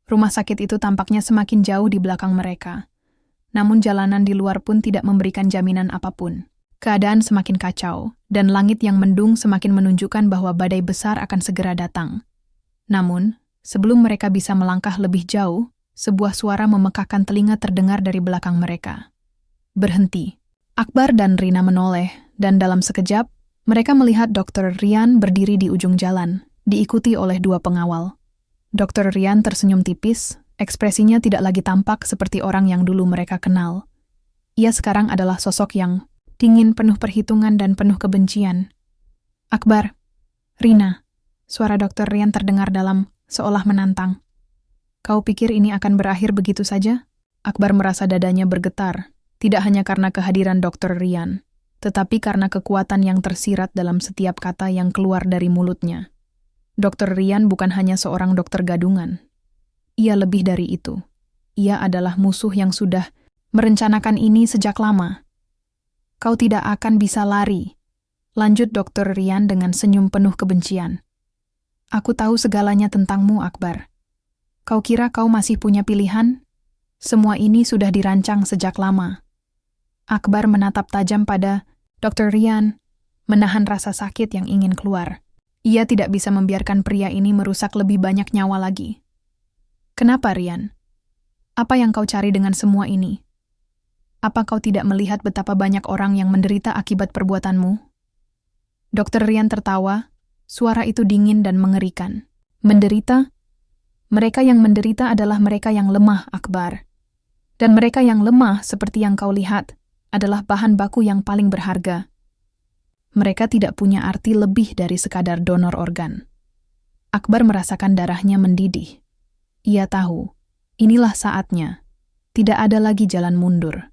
A: Rumah sakit itu tampaknya semakin jauh di belakang mereka. Namun jalanan di luar pun tidak memberikan jaminan apapun. Keadaan semakin kacau, dan langit yang mendung semakin menunjukkan bahwa badai besar akan segera datang. Namun, sebelum mereka bisa melangkah lebih jauh, sebuah suara memekakkan telinga terdengar dari belakang mereka. Berhenti. Akbar dan Rina menoleh, dan dalam sekejap, mereka melihat Dr. Rian berdiri di ujung jalan, diikuti oleh 2 pengawal. Dr. Rian tersenyum tipis, ekspresinya tidak lagi tampak seperti orang yang dulu mereka kenal. Ia sekarang adalah sosok yang dingin, penuh perhitungan dan penuh kebencian. Akbar, Rina, suara Dr. Rian terdengar dalam, seolah menantang. Kau pikir ini akan berakhir begitu saja? Akbar merasa dadanya bergetar, tidak hanya karena kehadiran Dr. Rian, tetapi karena kekuatan yang tersirat dalam setiap kata yang keluar dari mulutnya. Dr. Rian bukan hanya seorang dokter gadungan. Ia lebih dari itu. Ia adalah musuh yang sudah merencanakan ini sejak lama. Kau tidak akan bisa lari, lanjut Dr. Rian dengan senyum penuh kebencian. Aku tahu segalanya tentangmu, Akbar. Kau kira kau masih punya pilihan? Semua ini sudah dirancang sejak lama. Akbar menatap tajam pada Dr. Rian, menahan rasa sakit yang ingin keluar. Ia tidak bisa membiarkan pria ini merusak lebih banyak nyawa lagi. Kenapa, Rian? Apa yang kau cari dengan semua ini? Apa kau tidak melihat betapa banyak orang yang menderita akibat perbuatanmu? Dr. Rian tertawa, suara itu dingin dan mengerikan. Menderita? Mereka yang menderita adalah mereka yang lemah, Akbar. Dan mereka yang lemah, seperti yang kau lihat, adalah bahan baku yang paling berharga. Mereka tidak punya arti lebih dari sekadar donor organ. Akbar merasakan darahnya mendidih. Ia tahu, inilah saatnya. Tidak ada lagi jalan mundur.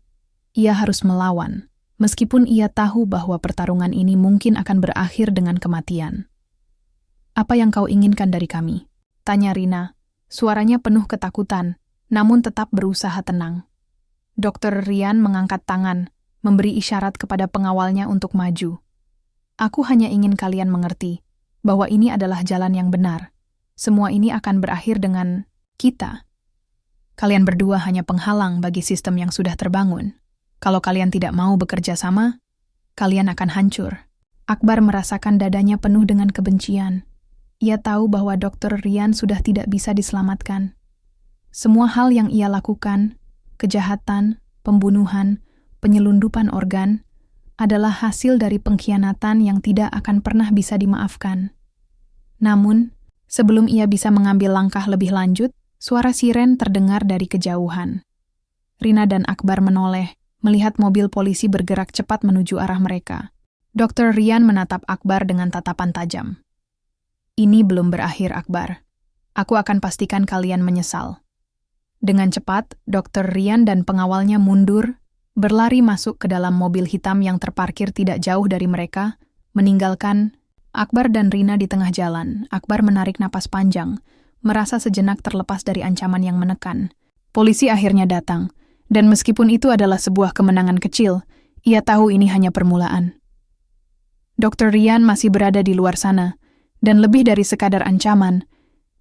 A: Ia harus melawan, meskipun ia tahu bahwa pertarungan ini mungkin akan berakhir dengan kematian. Apa yang kau inginkan dari kami? Tanya Rina, suaranya penuh ketakutan, namun tetap berusaha tenang. Dr. Rian mengangkat tangan, memberi isyarat kepada pengawalnya untuk maju. Aku hanya ingin kalian mengerti bahwa ini adalah jalan yang benar. Semua ini akan berakhir dengan kita. Kalian berdua hanya penghalang bagi sistem yang sudah terbangun. Kalau kalian tidak mau bekerja sama, kalian akan hancur. Akbar merasakan dadanya penuh dengan kebencian. Ia tahu bahwa Dr. Rian sudah tidak bisa diselamatkan. Semua hal yang ia lakukan, kejahatan, pembunuhan, penyelundupan organ, adalah hasil dari pengkhianatan yang tidak akan pernah bisa dimaafkan. Namun, sebelum ia bisa mengambil langkah lebih lanjut, suara siren terdengar dari kejauhan. Rina dan Akbar menoleh, melihat mobil polisi bergerak cepat menuju arah mereka. Dr. Rian menatap Akbar dengan tatapan tajam. Ini belum berakhir, Akbar. Aku akan pastikan kalian menyesal. Dengan cepat, Dr. Rian dan pengawalnya mundur, berlari masuk ke dalam mobil hitam yang terparkir tidak jauh dari mereka, meninggalkan Akbar dan Rina di tengah jalan. Akbar menarik napas panjang, merasa sejenak terlepas dari ancaman yang menekan. Polisi akhirnya datang, dan meskipun itu adalah sebuah kemenangan kecil, ia tahu ini hanya permulaan. Dr. Rian masih berada di luar sana, dan lebih dari sekadar ancaman,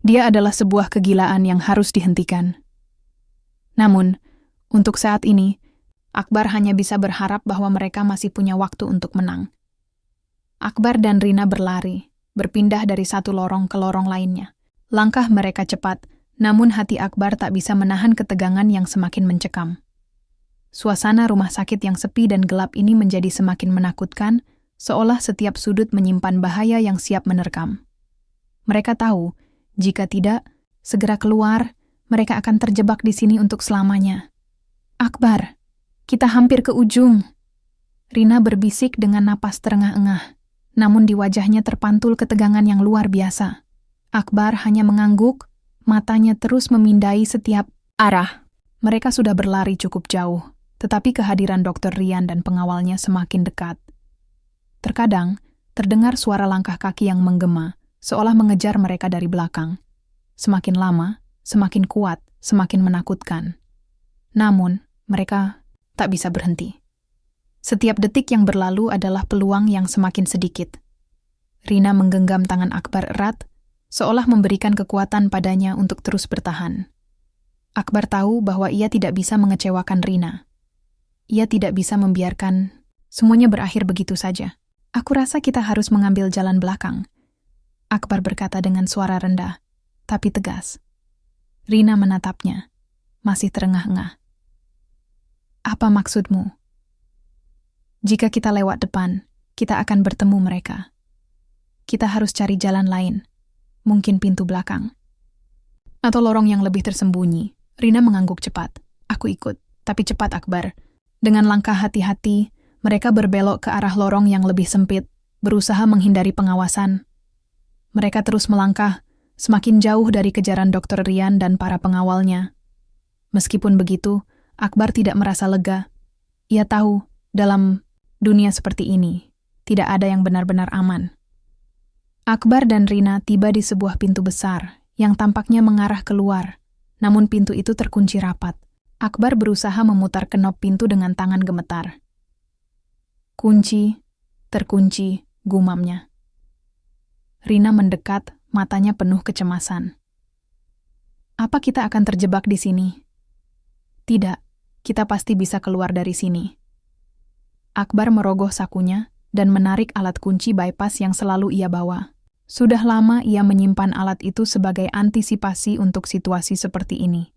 A: dia adalah sebuah kegilaan yang harus dihentikan. Namun, untuk saat ini, Akbar hanya bisa berharap bahwa mereka masih punya waktu untuk menang. Akbar dan Rina berlari, berpindah dari satu lorong ke lorong lainnya. Langkah mereka cepat, namun hati Akbar tak bisa menahan ketegangan yang semakin mencekam. Suasana rumah sakit yang sepi dan gelap ini menjadi semakin menakutkan, seolah setiap sudut menyimpan bahaya yang siap menerkam. Mereka tahu, jika tidak, segera keluar, mereka akan terjebak di sini untuk selamanya. Akbar, kita hampir ke ujung. Rina berbisik dengan napas terengah-engah, namun di wajahnya terpantul ketegangan yang luar biasa. Akbar hanya mengangguk, matanya terus memindai setiap arah. Mereka sudah berlari cukup jauh, tetapi kehadiran Dr. Rian dan pengawalnya semakin dekat. Terkadang, terdengar suara langkah kaki yang menggema, seolah mengejar mereka dari belakang. Semakin lama, semakin kuat, semakin menakutkan. Namun, mereka tak bisa berhenti. Setiap detik yang berlalu adalah peluang yang semakin sedikit. Rina menggenggam tangan Akbar erat, seolah memberikan kekuatan padanya untuk terus bertahan. Akbar tahu bahwa ia tidak bisa mengecewakan Rina. Ia tidak bisa membiarkan semuanya berakhir begitu saja. Aku rasa kita harus mengambil jalan belakang, Akbar berkata dengan suara rendah, tapi tegas. Rina menatapnya, masih terengah-engah. Apa maksudmu? Jika kita lewat depan, kita akan bertemu mereka. Kita harus cari jalan lain, mungkin pintu belakang. Atau lorong yang lebih tersembunyi. Rina mengangguk cepat. Aku ikut, tapi cepat Akbar. Dengan langkah hati-hati, mereka berbelok ke arah lorong yang lebih sempit, berusaha menghindari pengawasan. Mereka terus melangkah, semakin jauh dari kejaran Dr. Rian dan para pengawalnya. Meskipun begitu, Akbar tidak merasa lega. Ia tahu, dalam dunia seperti ini, tidak ada yang benar-benar aman. Akbar dan Rina tiba di sebuah pintu besar, yang tampaknya mengarah keluar. Namun pintu itu terkunci rapat. Akbar berusaha memutar kenop pintu dengan tangan gemetar. Kunci, terkunci, gumamnya. Rina mendekat, matanya penuh kecemasan. Apa kita akan terjebak di sini? Tidak, kita pasti bisa keluar dari sini. Akbar merogoh sakunya dan menarik alat kunci bypass yang selalu ia bawa. Sudah lama ia menyimpan alat itu sebagai antisipasi untuk situasi seperti ini.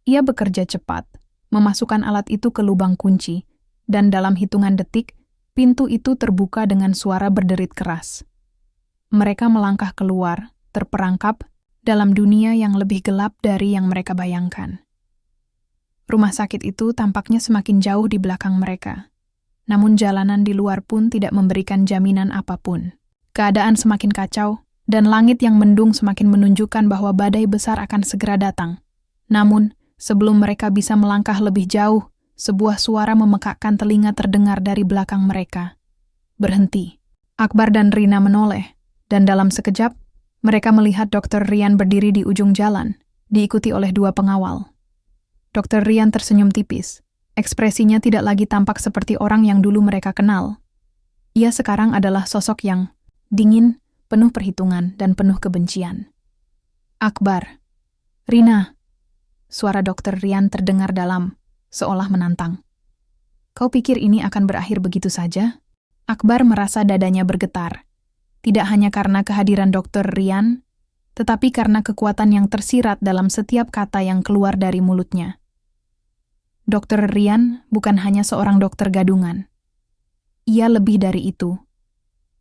A: Ia bekerja cepat, memasukkan alat itu ke lubang kunci, dan dalam hitungan detik, pintu itu terbuka dengan suara berderit keras. Mereka melangkah keluar, terperangkap, dalam dunia yang lebih gelap dari yang mereka bayangkan. Rumah sakit itu tampaknya semakin jauh di belakang mereka. Namun jalanan di luar pun tidak memberikan jaminan apapun. Keadaan semakin kacau, dan langit yang mendung semakin menunjukkan bahwa badai besar akan segera datang. Namun, sebelum mereka bisa melangkah lebih jauh, sebuah suara memekakkan telinga terdengar dari belakang mereka. Berhenti. Akbar dan Rina menoleh, dan dalam sekejap, mereka melihat Dr. Rian berdiri di ujung jalan, diikuti oleh dua pengawal. Dr. Rian tersenyum tipis. Ekspresinya tidak lagi tampak seperti orang yang dulu mereka kenal. Ia sekarang adalah sosok yang dingin, penuh perhitungan, dan penuh kebencian. Akbar. Rina. Suara Dr. Rian terdengar dalam, seolah menantang. Kau pikir ini akan berakhir begitu saja? Akbar merasa dadanya bergetar. Tidak hanya karena kehadiran Dr. Rian, tetapi karena kekuatan yang tersirat dalam setiap kata yang keluar dari mulutnya. Dr. Rian bukan hanya seorang dokter gadungan. Ia lebih dari itu.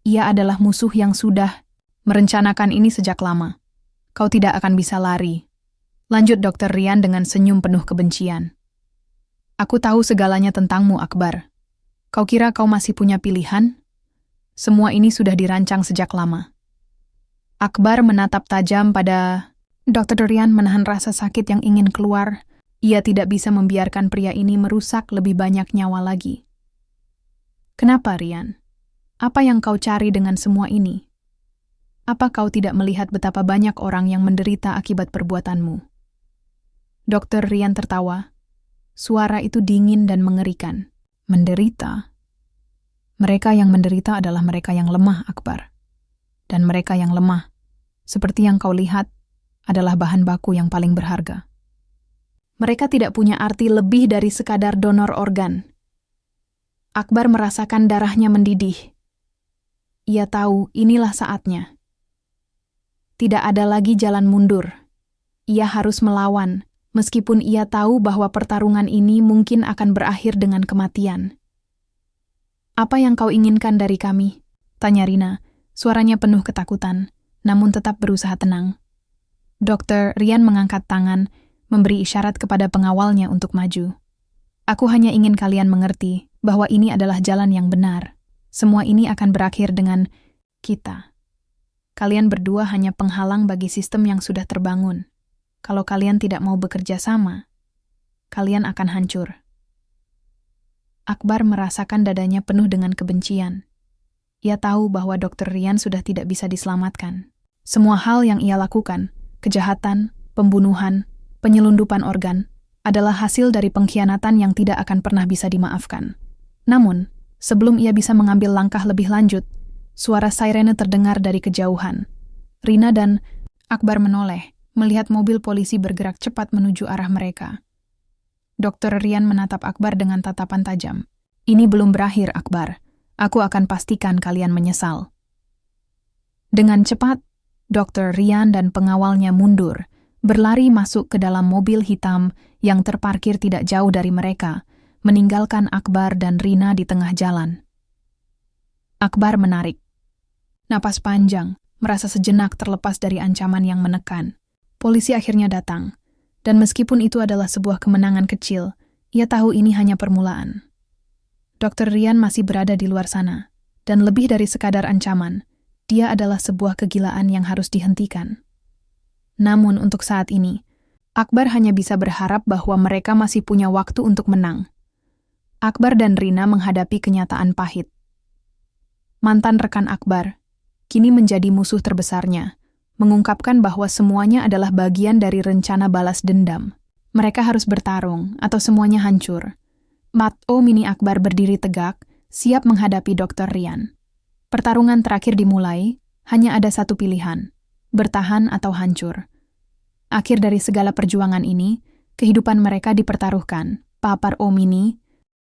A: Ia adalah musuh yang sudah merencanakan ini sejak lama. Kau tidak akan bisa lari. Lanjut Dr. Rian dengan senyum penuh kebencian. Aku tahu segalanya tentangmu, Akbar. Kau kira kau masih punya pilihan? Semua ini sudah dirancang sejak lama. Akbar menatap tajam pada Dr. Rian, menahan rasa sakit yang ingin keluar. Ia tidak bisa membiarkan pria ini merusak lebih banyak nyawa lagi. Kenapa, Rian? Apa yang kau cari dengan semua ini? Apa kau tidak melihat betapa banyak orang yang menderita akibat perbuatanmu? Dr. Rian tertawa. Suara itu dingin dan mengerikan. Menderita? Mereka yang menderita adalah mereka yang lemah, Akbar. Dan mereka yang lemah, seperti yang kau lihat, adalah bahan baku yang paling berharga. Mereka tidak punya arti lebih dari sekadar donor organ. Akbar merasakan darahnya mendidih. Ia tahu inilah saatnya. Tidak ada lagi jalan mundur. Ia harus melawan, meskipun ia tahu bahwa pertarungan ini mungkin akan berakhir dengan kematian. Apa yang kau inginkan dari kami? Tanya Rina, suaranya penuh ketakutan, namun tetap berusaha tenang. Dr. Rian mengangkat tangan, memberi isyarat kepada pengawalnya untuk maju. Aku hanya ingin kalian mengerti bahwa ini adalah jalan yang benar. Semua ini akan berakhir dengan kita. Kalian berdua hanya penghalang bagi sistem yang sudah terbangun. Kalau kalian tidak mau bekerja sama, kalian akan hancur. Akbar merasakan dadanya penuh dengan kebencian. Ia tahu bahwa Dr. Rian sudah tidak bisa diselamatkan. Semua hal yang ia lakukan, kejahatan, pembunuhan, penyelundupan organ, adalah hasil dari pengkhianatan yang tidak akan pernah bisa dimaafkan. Namun, sebelum ia bisa mengambil langkah lebih lanjut, suara sirene terdengar dari kejauhan. Rina dan Akbar menoleh, melihat mobil polisi bergerak cepat menuju arah mereka. Dr. Rian menatap Akbar dengan tatapan tajam. Ini belum berakhir, Akbar. Aku akan pastikan kalian menyesal. Dengan cepat, Dr. Rian dan pengawalnya mundur, berlari masuk ke dalam mobil hitam yang terparkir tidak jauh dari mereka, meninggalkan Akbar dan Rina di tengah jalan. Akbar menarik napas panjang, merasa sejenak terlepas dari ancaman yang menekan. Polisi akhirnya datang, dan meskipun itu adalah sebuah kemenangan kecil, ia tahu ini hanya permulaan. Dr. Rian masih berada di luar sana, dan lebih dari sekadar ancaman, dia adalah sebuah kegilaan yang harus dihentikan. Namun untuk saat ini, Akbar hanya bisa berharap bahwa mereka masih punya waktu untuk menang. Akbar dan Rina menghadapi kenyataan pahit. Mantan rekan Akbar, kini menjadi musuh terbesarnya, mengungkapkan bahwa semuanya adalah bagian dari rencana balas dendam. Mereka harus bertarung, atau semuanya hancur. Mata mini Akbar berdiri tegak, siap menghadapi Dr. Rian. Pertarungan terakhir dimulai, hanya ada satu pilihan, bertahan atau hancur. Akhir dari segala perjuangan ini, kehidupan mereka dipertaruhkan. Papar Mini